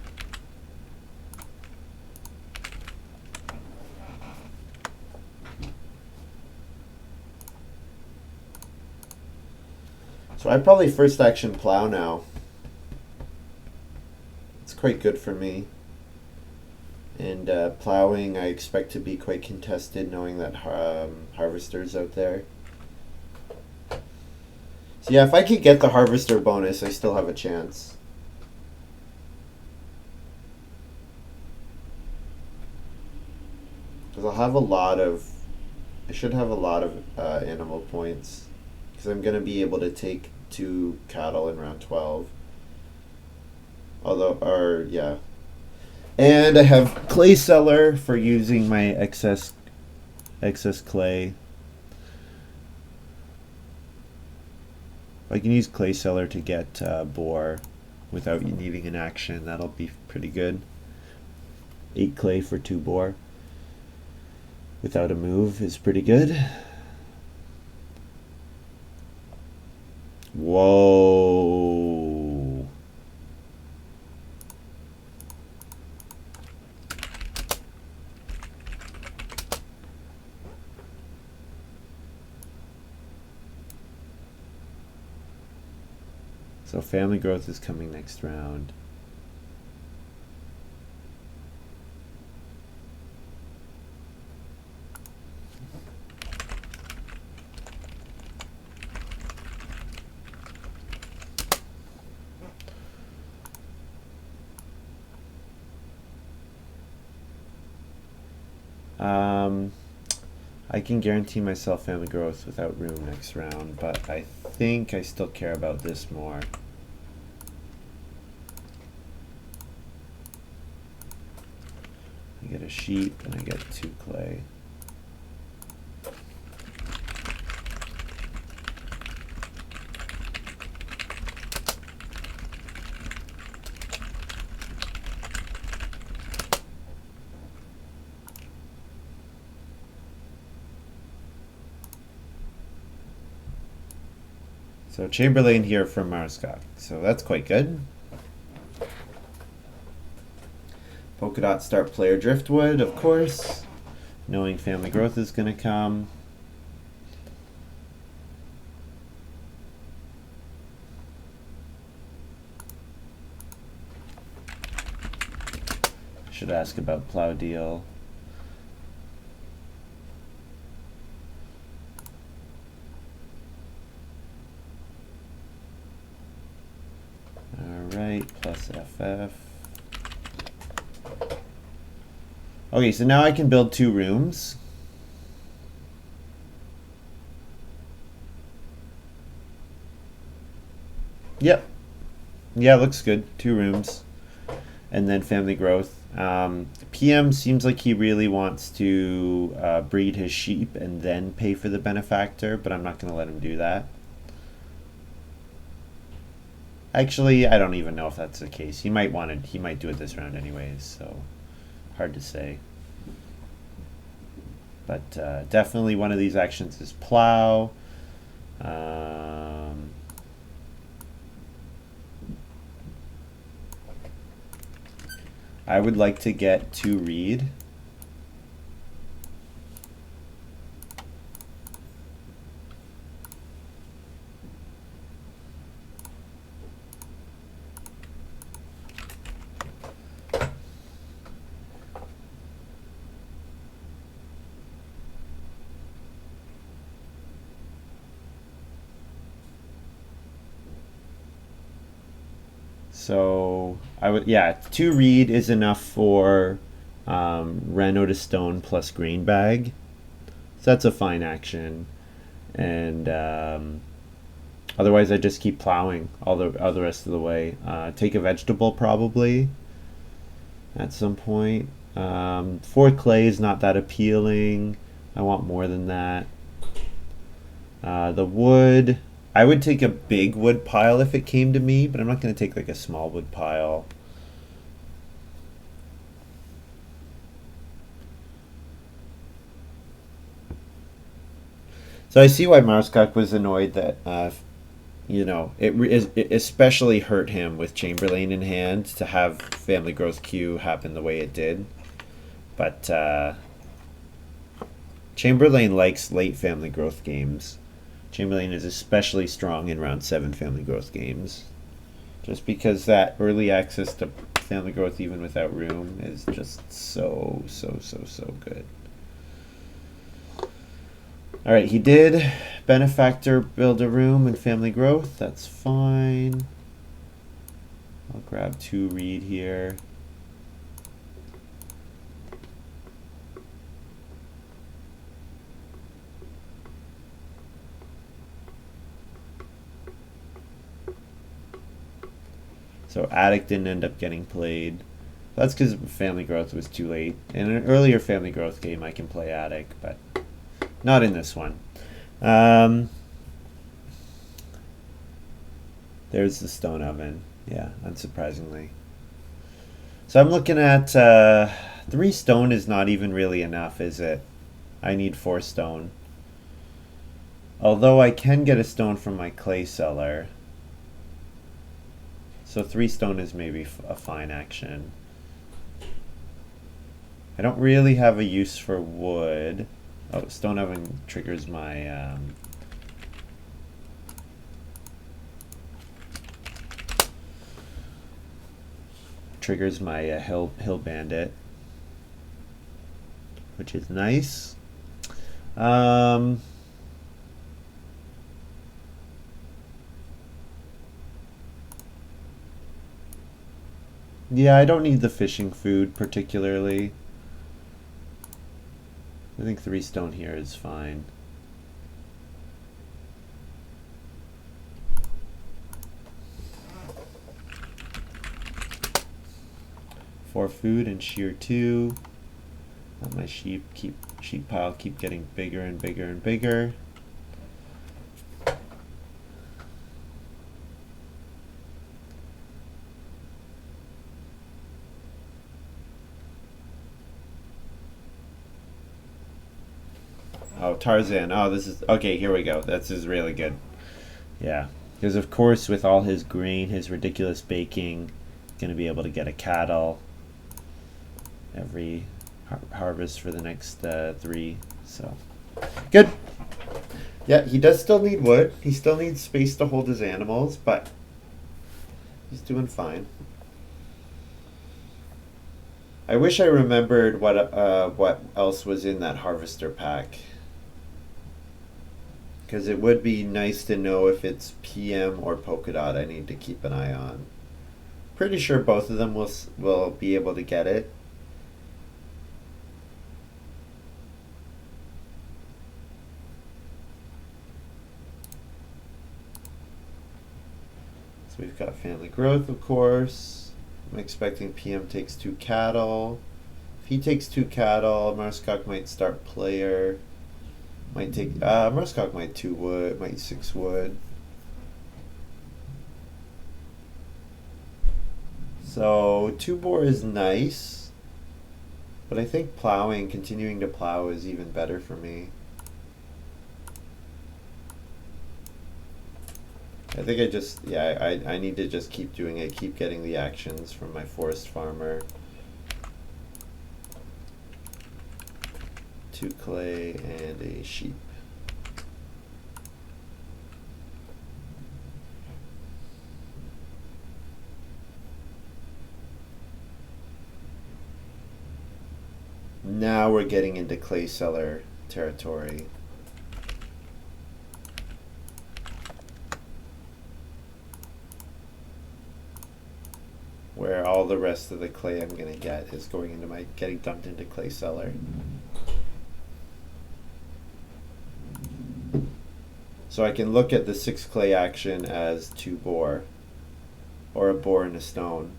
So I probably first action plow now. It's quite good for me. And plowing I expect to be quite contested knowing that harvester's out there. So yeah, if I could get the harvester bonus, I still have a chance. Because I should have a lot of animal points. Because I'm going to be able to take 2 cattle in round 12. Yeah. And I have clay cellar for using my excess clay. I can use clay cellar to get boar without needing an action. That'll be pretty good. 8 clay for 2 boar without a move is pretty good. Whoa. So family growth is coming next round. Um, I can guarantee myself family growth without room next round, but I think I still care about this more. I get a sheep and I get 2 clay. So Chamberlain here from Marskak, so that's quite good. Polka Dot start player Driftwood, of course, knowing family growth is going to come. Should ask about Plow deal. Alright, plus FF. Okay, so now I can build 2 rooms. Yep. Yeah, looks good. 2 rooms. And then family growth. PM seems like he really wants to breed his sheep and then pay for the benefactor, but I'm not going to let him do that. Actually, I don't even know if that's the case. He might do it this round anyways, so hard to say. But definitely one of these actions is Plow. I would like to get 2 read. So I would, yeah, 2 read is enough for Reno to stone plus green bag. So that's a fine action. And otherwise I just keep plowing all the rest of the way. Take a vegetable probably at some point. 4 clay is not that appealing. I want more than that. The wood, I would take a big wood pile if it came to me, but I'm not going to take like a small wood pile. So I see why Marskak was annoyed that, it especially hurt him with Chamberlain in hand to have family growth Q happen the way it did. But Chamberlain likes late family growth games. Chamberlain is especially strong in round 7 family growth games. Just because that early access to family growth even without room is just so good. Alright, he did benefactor build a room and family growth. That's fine. I'll grab 2 read here. So Attic didn't end up getting played. That's because family growth was too late. In an earlier family growth game I can play Attic, but not in this one. There's the stone oven. Yeah, unsurprisingly. So I'm looking at 3 stone is not even really enough, is it? I need 4 stone. Although I can get a stone from my clay cellar. So 3 stone is maybe a fine action. I don't really have a use for wood. Oh, stone oven triggers my hill bandit, which is nice. Yeah, I don't need the fishing food particularly. I think 3 stone here is fine. For food and shear 2. Let my sheep pile keep getting bigger and bigger and bigger. Oh, Tarzan. Oh, this is okay. Here we go. This is really good. Yeah, because of course, with all his grain, his ridiculous baking, gonna be able to get a cattle every harvest for the next 3. So good. Yeah, he does still need wood. He still needs space to hold his animals, but he's doing fine. I wish I remembered what else was in that harvester pack. Because it would be nice to know if it's PM or polka dot I need to keep an eye on. Pretty sure both of them will be able to get it. So we've got family growth, of course. I'm expecting PM takes 2 cattle. If he takes 2 cattle, Marskok might start player. Might take Marskok might 2 wood, might 6 wood. So 2 boar is nice, but I think continuing to plow is even better for me. I think I need to just keep doing it, keep getting the actions from my forest farmer. 2 clay and a sheep. Now we're getting into clay cellar territory. Where all the rest of the clay I'm gonna get is getting dumped into clay cellar. So I can look at the 6 clay action as 2 boar, or a boar and a stone,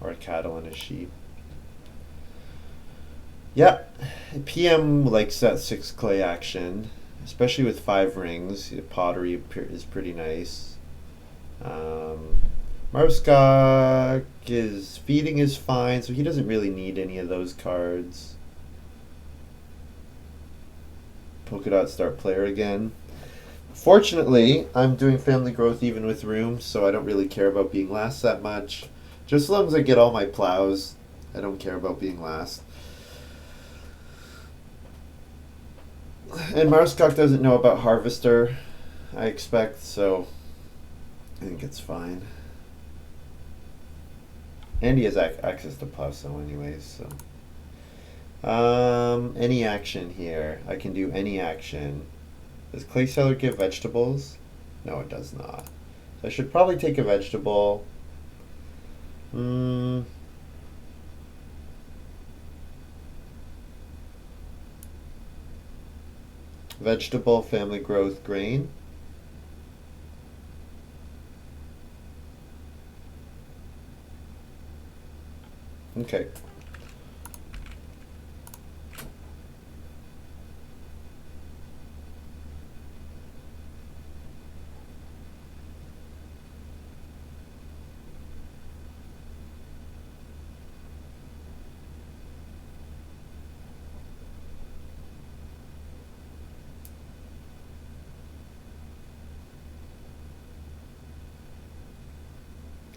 or a cattle and a sheep. Yeah, PM likes that 6 clay action, especially with 5 rings. Pottery is pretty nice. Marskok is feeding is fine, so he doesn't really need any of those cards. Polka dot start player again. Fortunately, I'm doing family growth even with rooms, so I don't really care about being last that much. Just as long as I get all my plows, I don't care about being last. And Marskok doesn't know about Harvester, I expect, so I think it's fine. And he has access to plow so anyways, so. Any action here. I can do any action. Does clay cellar give vegetables? No, it does not. So I should probably take a vegetable. Vegetable, family growth, grain. Okay.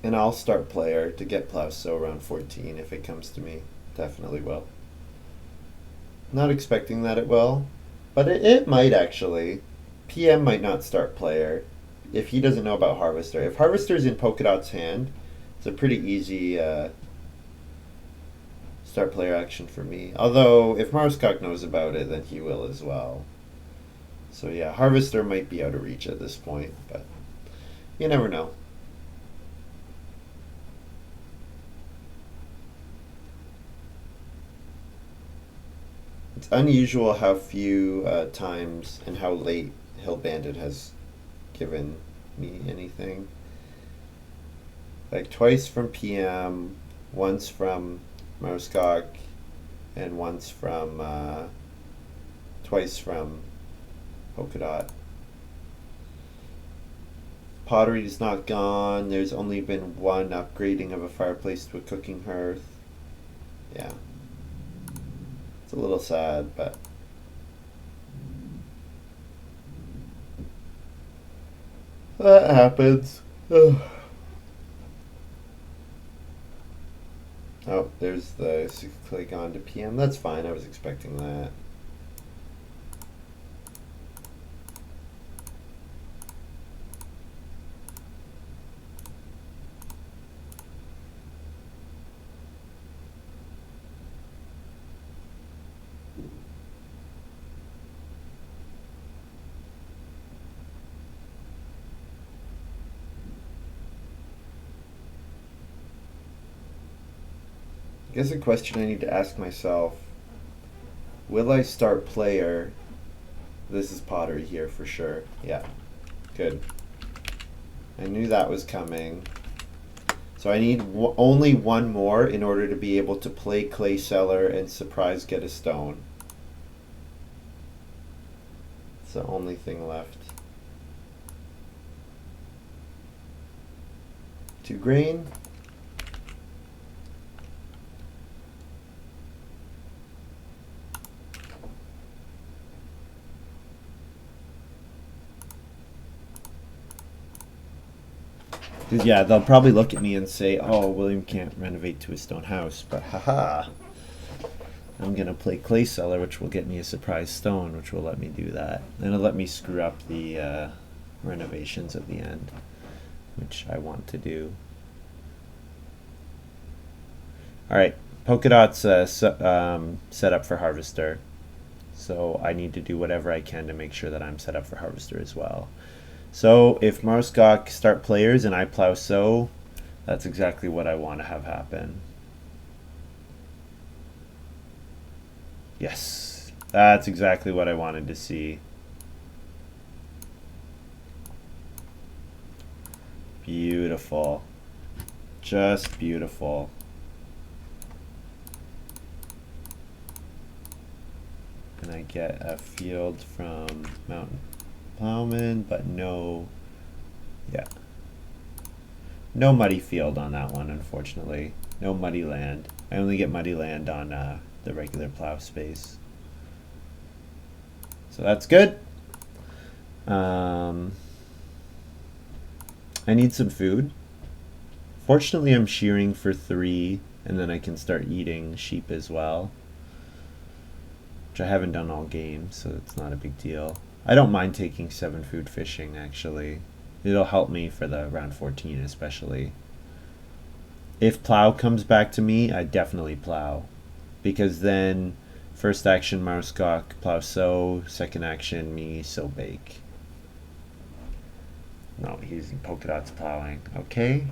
And I'll start player to get plow so around 14 if it comes to me. Definitely will. Not expecting that it will, but it might actually. PM might not start player if he doesn't know about Harvester. If Harvester's in Polka Dot's hand, it's a pretty easy start player action for me. Although, if Marskok knows about it, then he will as well. So yeah, Harvester might be out of reach at this point, but you never know. unusual how few times and how late Hill Bandit has given me anything. Like twice from PM, once from Mouscock, and once from twice from Polka Dot. Pottery's not gone. There's only been one upgrading of a fireplace to a cooking hearth. Yeah. It's a little sad, but that happens. Oh, there's the 6 click on to PM. That's fine. I was expecting that. I guess a question I need to ask myself, will I start player? This is pottery here for sure. Yeah, good. I knew that was coming. So I need only one more in order to be able to play clay cellar and surprise get a stone. It's the only thing left. 2 grain. Yeah, they'll probably look at me and say, "Oh, William can't renovate to a stone house," but haha, I'm gonna play clay cellar, which will get me a surprise stone, which will let me do that, and it'll let me screw up the renovations at the end, which I want to do. All right, Polka Dot's set up for Harvester, so I need to do whatever I can to make sure that I'm set up for Harvester as well. So if Marskok start players and I plow sow, that's exactly what I want to have happen. Yes, that's exactly what I wanted to see. Beautiful. Just beautiful. And I get a field from Mountain Plowman, but no, yeah. No muddy field on that one, unfortunately. No muddy land. I only get muddy land on the regular plow space. So that's good. I need some food. Fortunately, I'm shearing for 3, and then I can start eating sheep as well, which I haven't done all game, so it's not a big deal. I don't mind taking 7 food fishing, actually. It'll help me for the round 14 especially. If plow comes back to me, I definitely plow, because then first action Marskok plow sow, second action me sow bake. No, he's using polka dots plowing. Okay.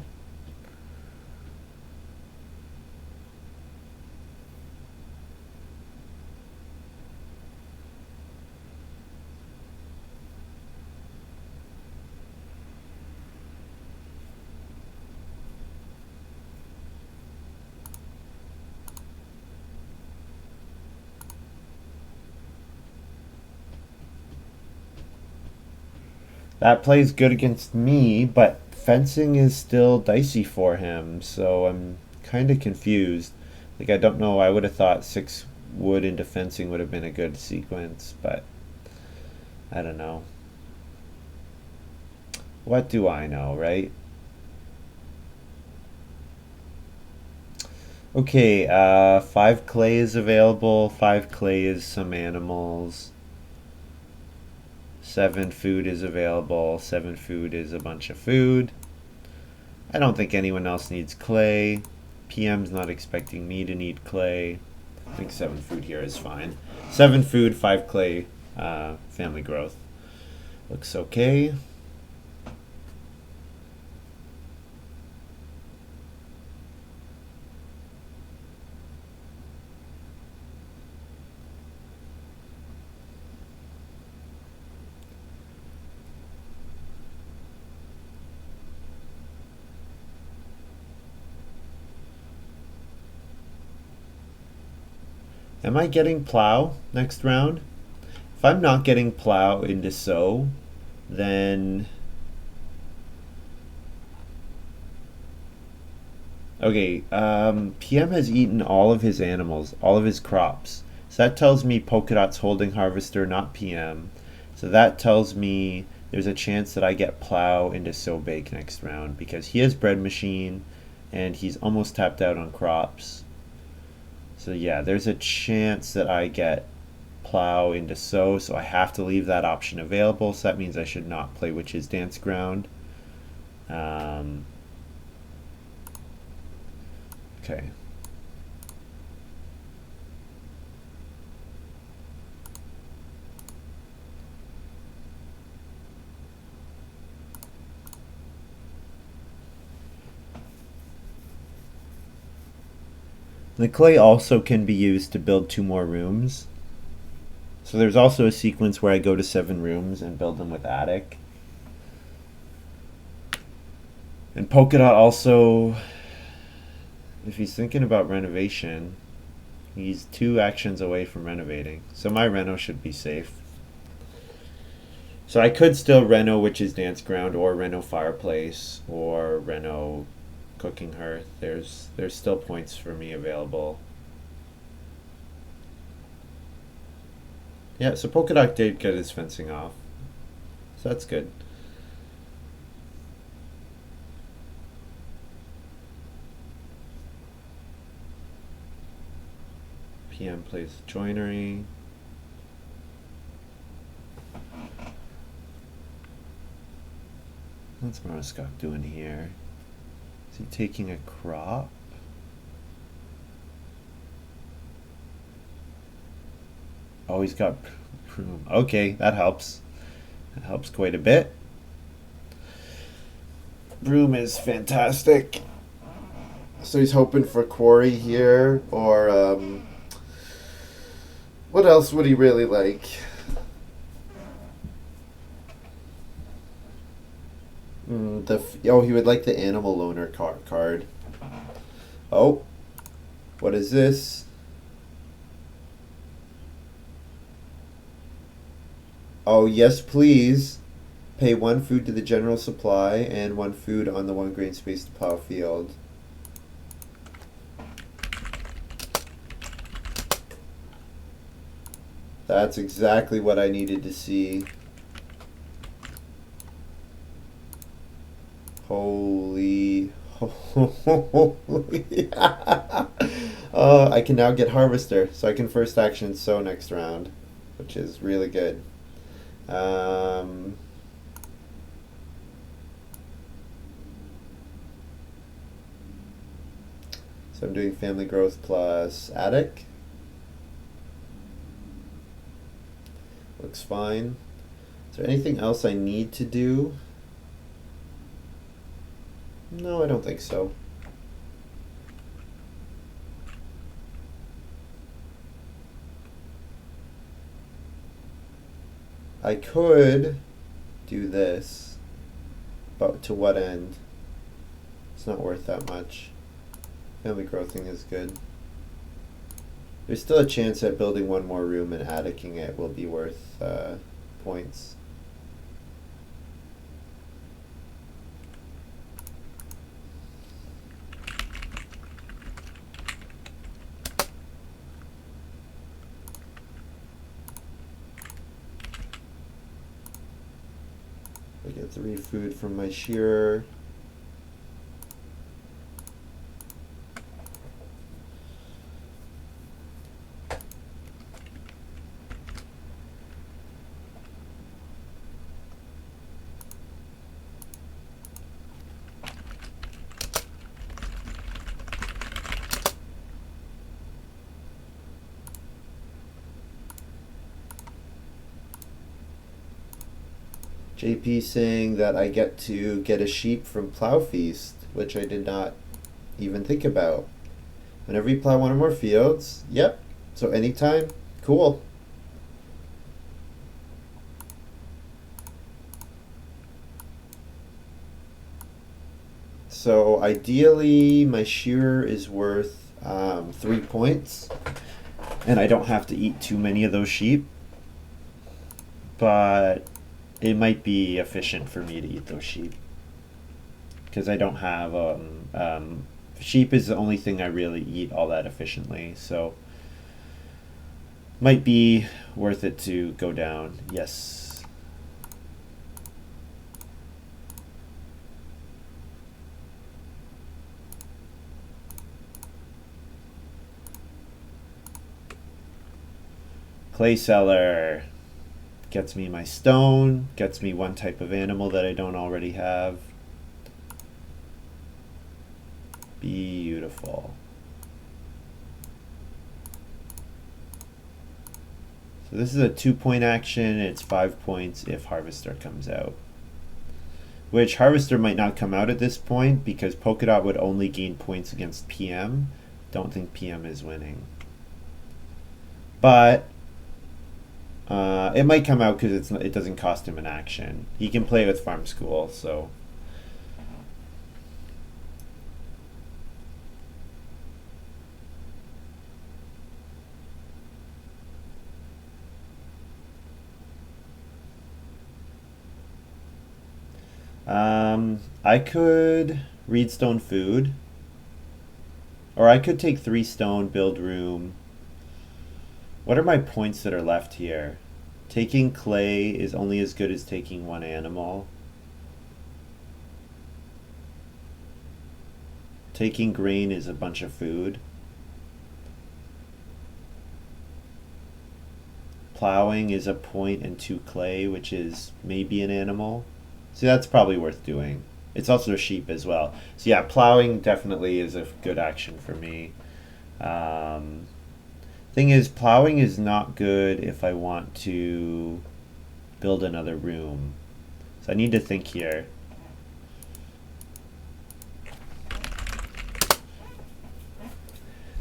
That plays good against me, but fencing is still dicey for him, so I'm kind of confused. Like, I don't know, I would have thought 6 wood into fencing would have been a good sequence, but I don't know. What do I know, right? Okay, 5 clay is available. 5 clay is some animals. 7 food is available. 7 food is a bunch of food. I don't think anyone else needs clay. PM's not expecting me to need clay. I think 7 food here is fine. 7 food, 5 clay, family growth. Looks okay. Am I getting Plow next round? If I'm not getting Plow into Sow, then... Okay, PM has eaten all of his animals, all of his crops. So that tells me Polka Dot's holding Harvester, not PM. So that tells me there's a chance that I get Plow into Sow Bake next round because he has Bread Machine and he's almost tapped out on crops. So yeah, there's a chance that I get Plow into Sow, so I have to leave that option available. So that means I should not play Witch's Dance Ground. Okay. The clay also can be used to build 2 more rooms. So there's also a sequence where I go to 7 rooms and build them with attic. And Polka Dot also, if he's thinking about renovation, he's 2 actions away from renovating. So my reno should be safe. So I could still reno Witch's Dance Ground or reno Fireplace or reno Cooking Hearth. There's still points for me available. Yeah, so Polka Dot did get his fencing off. So that's good. PM plays joinery. What's Marskov doing here? Is he taking a crop? Oh, he's got broom. Okay, that helps. That helps quite a bit. Broom is fantastic. So he's hoping for quarry here, or what else would he really like? He would like the animal loaner card. Oh, what is this? Oh, yes, please. Pay 1 food to the general supply and 1 food on the 1 grain space to plow field. That's exactly what I needed to see. Holy. Holy. I can now get Harvester, so I can first action Sow next round, which is really good. So I'm doing Family Growth plus Attic. Looks fine. Is there anything else I need to do? No, I don't think so. I could do this, but to what end? It's not worth that much. Family growthing is good. There's still a chance that building 1 more room and atticing it will be worth points. I get 3 food from my shearer. JP saying that I get to get a sheep from Plow Feast, which I did not even think about. Whenever you plow 1 or more fields, yep. So anytime, cool. So ideally, my shearer is worth 3 points. and I don't have to eat too many of those sheep, but it might be efficient for me to eat those sheep because I don't have sheep is the only thing I really eat all that efficiently, so might be worth it to go down. Yes. Clay cellar gets me my stone, gets me one type of animal that I don't already have. Beautiful. So this is a 2-point action. It's 5 points if Harvester comes out. Which Harvester might not come out at this point because Polka Dot would only gain points against PM. Don't think PM is winning. But it might come out because it doesn't cost him an action. He can play with Farm School, so. I could read stone food, or I could take 3 stone, build room. What are my points that are left here? Taking clay is only as good as taking 1 animal. Taking grain is a bunch of food. Plowing is a point and 2 clay, which is maybe an animal. So that's probably worth doing. It's also a sheep as well. So yeah, plowing definitely is a good action for me. Thing is, plowing is not good if I want to build another room. So I need to think here.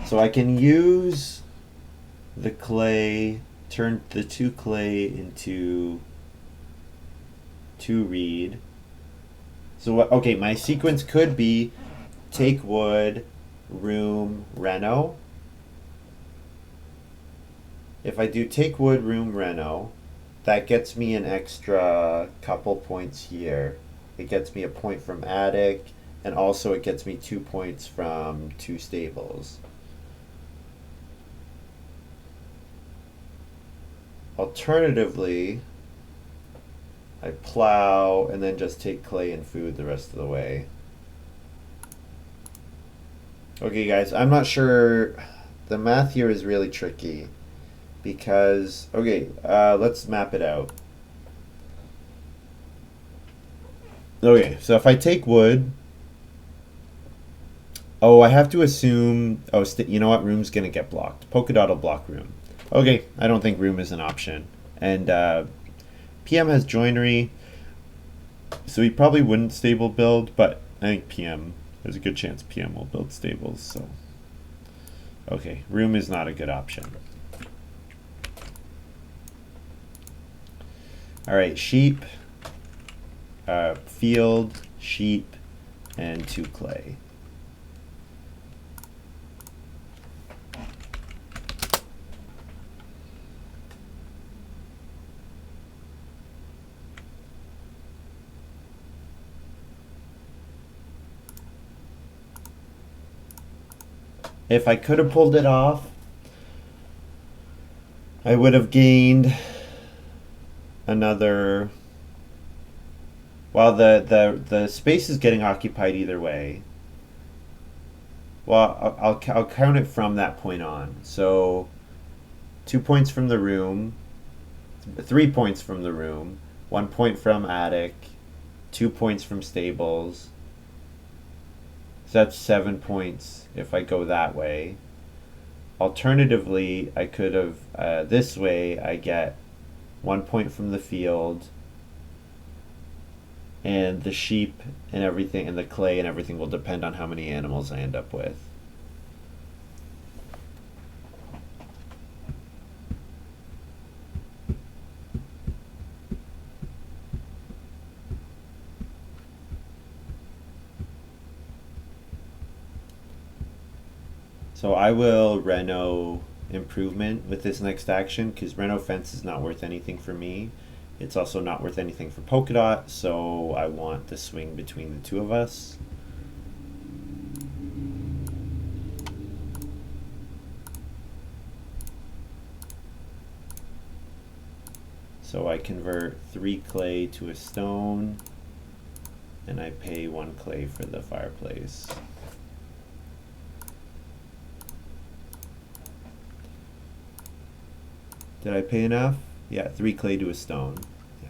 So I can use the clay, turn the 2 clay into 2 reed. So what, okay, my sequence could be take wood, room, reno. If I do take wood, room, reno, that gets me an extra couple points here. It gets me a point from attic, and also it gets me 2 points from 2 stables. Alternatively, I plow and then just take clay and food the rest of the way. Okay, guys, I'm not sure. The math here is really tricky because, okay, let's map it out. Okay, so if I take wood, oh, I have to assume, oh, you know what, room's gonna get blocked. Polka Dot will block room. Okay, I don't think room is an option. And PM has joinery, so he probably wouldn't stable build, but I think PM, there's a good chance PM will build stables, so. Okay, room is not a good option. Alright, sheep, field, sheep, and 2 clay. If I could have pulled it off, I would have gained another. While the space is getting occupied either way. Well, I'll count it from that point on. So 2 points from the room, 3 points from the room, 1 point from attic, 2 points from stables. So that's 7 points if I go that way. Alternatively, I could have, this way I get 1 point from the field, and the sheep and everything, and the clay and everything will depend on how many animals I end up with. So I will reno improvement with this next action, because Reno Fence is not worth anything for me. It's also not worth anything for Polka Dot, so I want the swing between the two of us. So I convert 3 clay to a stone, and I pay 1 clay for the fireplace. Did I pay enough? Yeah, 3 clay to a stone. Yeah.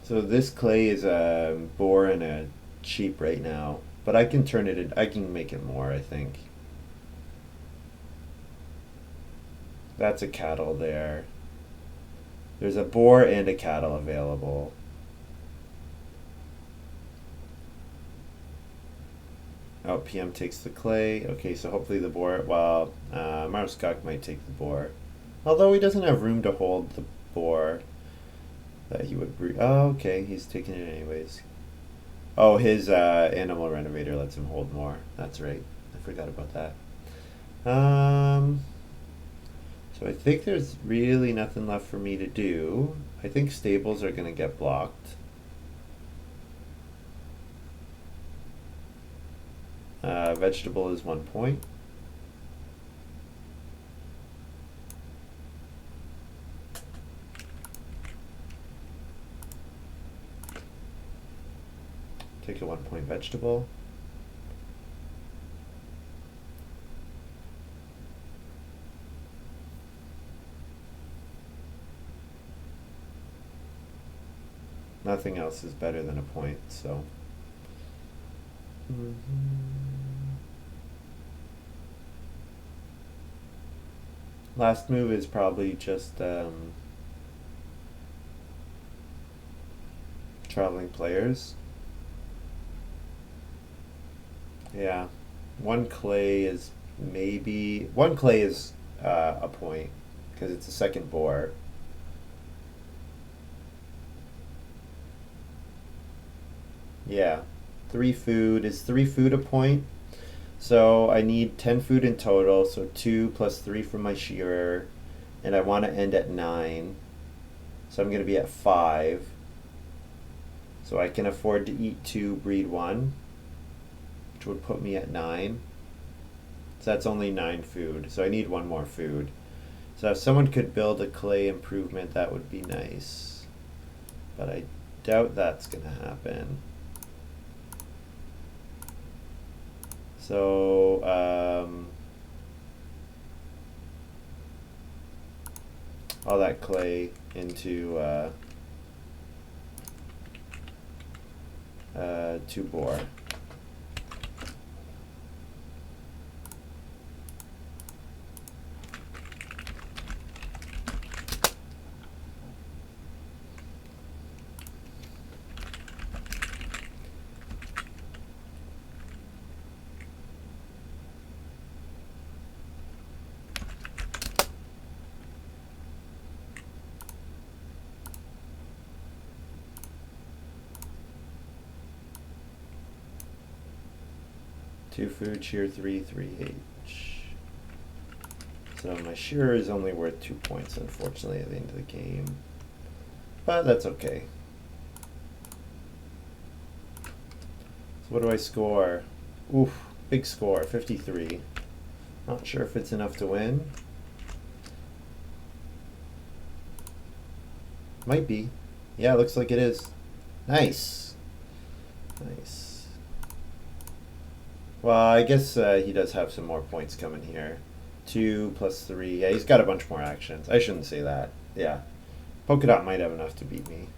So this clay is a boar and a sheep right now, but I can turn it in, I can make it more, I think. That's a cattle there. There's a boar and a cattle available. Oh, PM takes the clay. Okay, so hopefully the boar, well, Maruskak might take the boar. Although he doesn't have room to hold the boar that he would breed. Oh, okay, he's taking it anyways. Oh, his animal renovator lets him hold more. That's right. I forgot about that. So I think there's really nothing left for me to do. I think stables are going to get blocked. Vegetable is 1 point. Take a 1 point vegetable. Nothing else is better than a point, so. Last move is probably just traveling players. Yeah, 1 clay is maybe 1 clay is a point because it's a second boar. Yeah, 3 food is 3 food a point. So I need 10 food in total. So 2 plus 3 from my shearer, and I want to end at 9. So I'm going to be at 5. So I can afford to eat 2, breed 1, which would put me at 9. So that's only 9 food. So I need 1 more food. So if someone could build a clay improvement, that would be nice. But I doubt that's going to happen. So all that clay into 2 boar. Two food, shear 3, 3H. So my shearer is only worth 2 points, unfortunately, at the end of the game. But that's okay. So what do I score? Oof, big score, 53. Not sure if it's enough to win. Might be. Yeah, looks like it is. Nice. Nice. Well, I guess he does have some more points coming here. 2 plus 3. Yeah, he's got a bunch more actions. I shouldn't say that. Yeah. Polka Dot might have enough to beat me.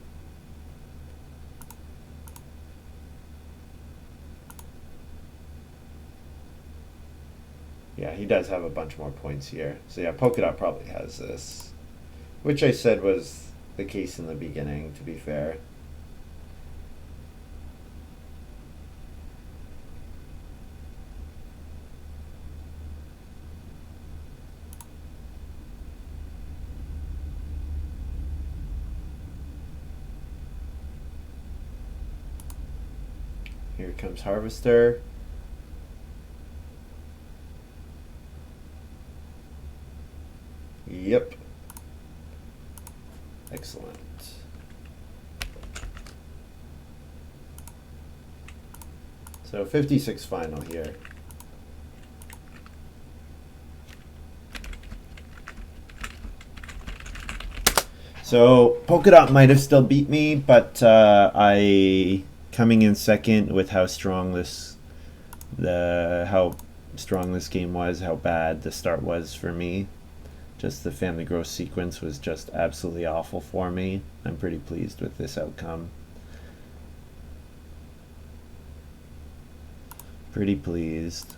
Yeah, he does have a bunch more points here. So yeah, Polka Dot probably has this. Which I said was the case in the beginning, to be fair. Here comes Harvester. Yep. Excellent. So 56 final here. So Polka Dot might have still beat me, but I coming in second with how strong this game was, how bad the start was for me. Just the family growth sequence was just absolutely awful for me. I'm pretty pleased with this outcome. Pretty pleased.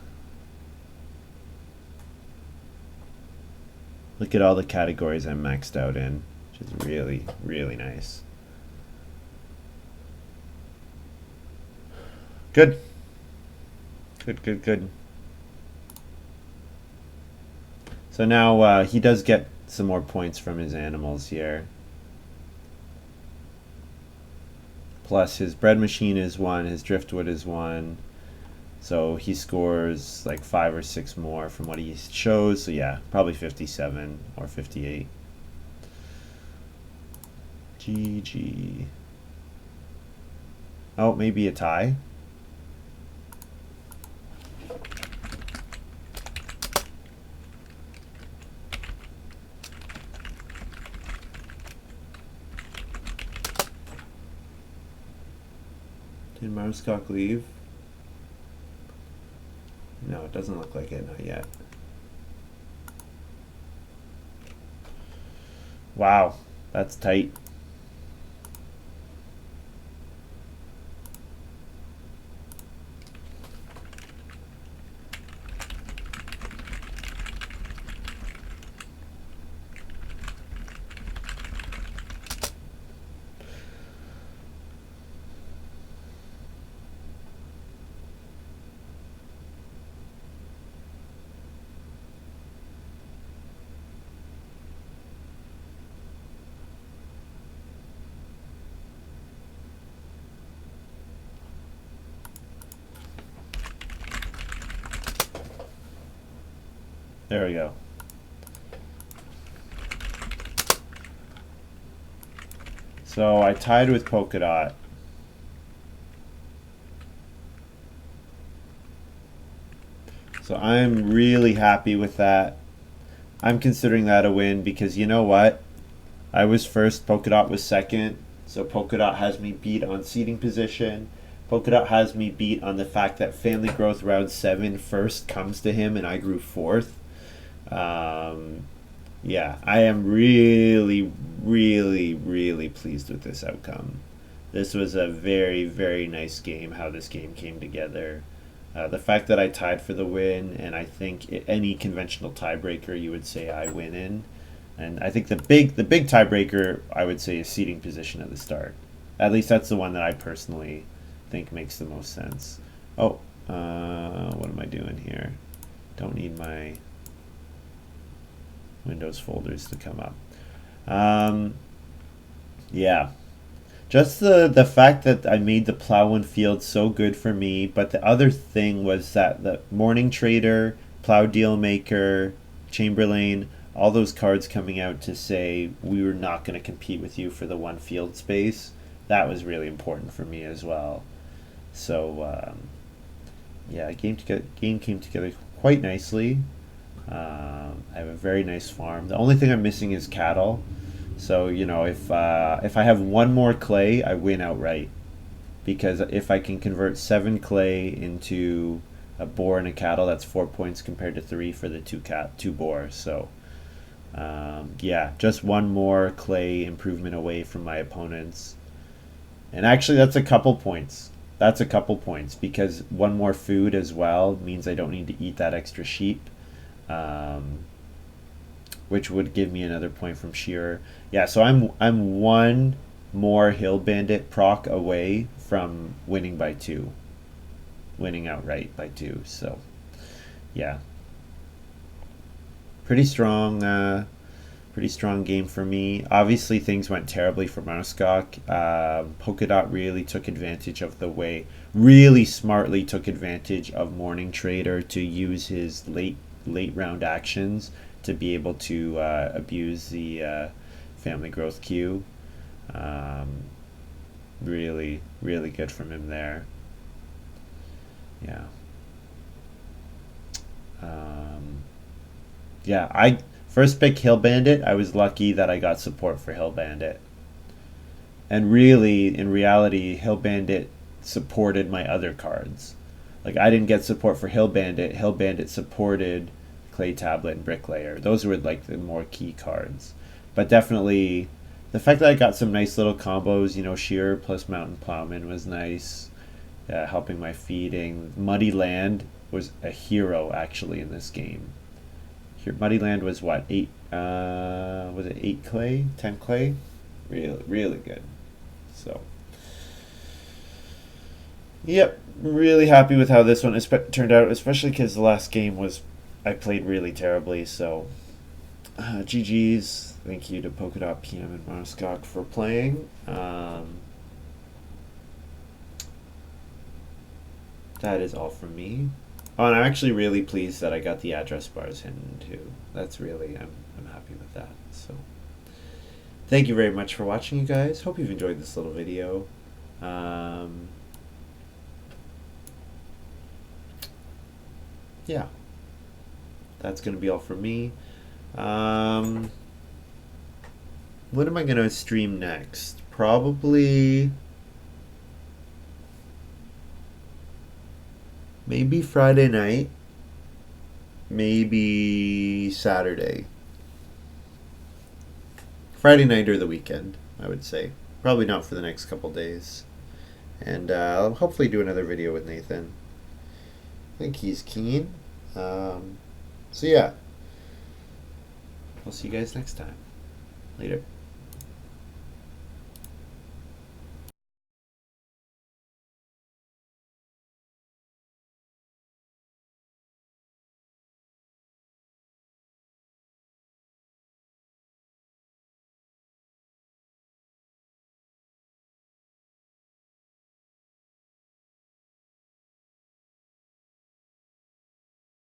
Look at all the categories I'm maxed out in, which is really, really nice. Good. Good. So now he does get some more points from his animals here. Plus his bread machine is 1, his driftwood is 1. So he scores like 5 or 6 more from what he shows. So yeah, probably 57 or 58. GG. Oh, maybe a tie? Did Marscock leave? No, it doesn't look like it, not yet. Wow, that's tight. There we go. So I tied with Polka Dot. So I'm really happy with that. I'm considering that a win because you know what? I was first, Polka Dot was second. So Polka Dot has me beat on seating position. Polka Dot has me beat on the fact that Family Growth round 7 first comes to him and I grew 4th. Yeah, I am really, really, really pleased with this outcome. This was a very, very nice game, how this game came together. The fact that I tied for the win, and I think any conventional tiebreaker you would say I win in. And I think the big tiebreaker I would say is seating position at the start. At least that's the one that I personally think makes the most sense. Oh, what am I doing here? Don't need my Windows folders to come up. Yeah. Just the fact that I made the Plow and Field so good for me, but the other thing was that the Morning Trader, Plow Deal Maker, Chamberlain, all those cards coming out to say we were not going to compete with you for the 1 field space, that was really important for me as well. So yeah, game came together quite nicely. I have a very nice farm. The only thing I'm missing is cattle. So you know, if I have 1 more clay, I win outright. Because if I can convert 7 clay into a boar and a cattle, that's 4 points compared to 3 for the 2 boar. So yeah, just 1 more clay improvement away from my opponents. And actually, that's a couple points. That's a couple points because 1 more food as well means I don't need to eat that extra sheep. which would give me another point from Shearer. Yeah, so I'm one more Hill Bandit proc away from winning by 2, winning outright by 2. So yeah, pretty strong. Pretty strong game for me. Obviously, things went terribly for Mousecock. Polka Dot really took advantage of the way, really smartly took advantage of Morning Trader to use his late round actions to be able to abuse the family growth queue. Really, really good from him there. Yeah. Yeah, I first pick Hill Bandit. I was lucky that I got support for Hill Bandit. And really, in reality, Hill Bandit supported my other cards. Like, I didn't get support for Hill Bandit. Hill Bandit supported Clay Tablet and Bricklayer. Those were like the more key cards. But definitely, the fact that I got some nice little combos, Shearer plus Mountain Plowman was nice, helping my feeding. Muddy Land was a hero actually in this game. Here, Muddy Land was what, 8? Was it 8 clay, 10 clay? Really, really good. So, yep, really happy with how this one turned out, especially because the last game I played really terribly. So, GG's. Thank you to Polka Dot PM and Mousecock for playing. That is all from me. Oh, and I'm actually really pleased that I got the address bars hidden too. That's really, I'm happy with that. So, thank you very much for watching, you guys. Hope you've enjoyed this little video. Yeah, that's going to be all from me. What am I going to stream next? Probably maybe Friday night, maybe Saturday. Friday night or the weekend, I would say. Probably not for the next couple days. And I'll hopefully do another video with Nathan. I think he's keen. So yeah. I'll see you guys next time. Later.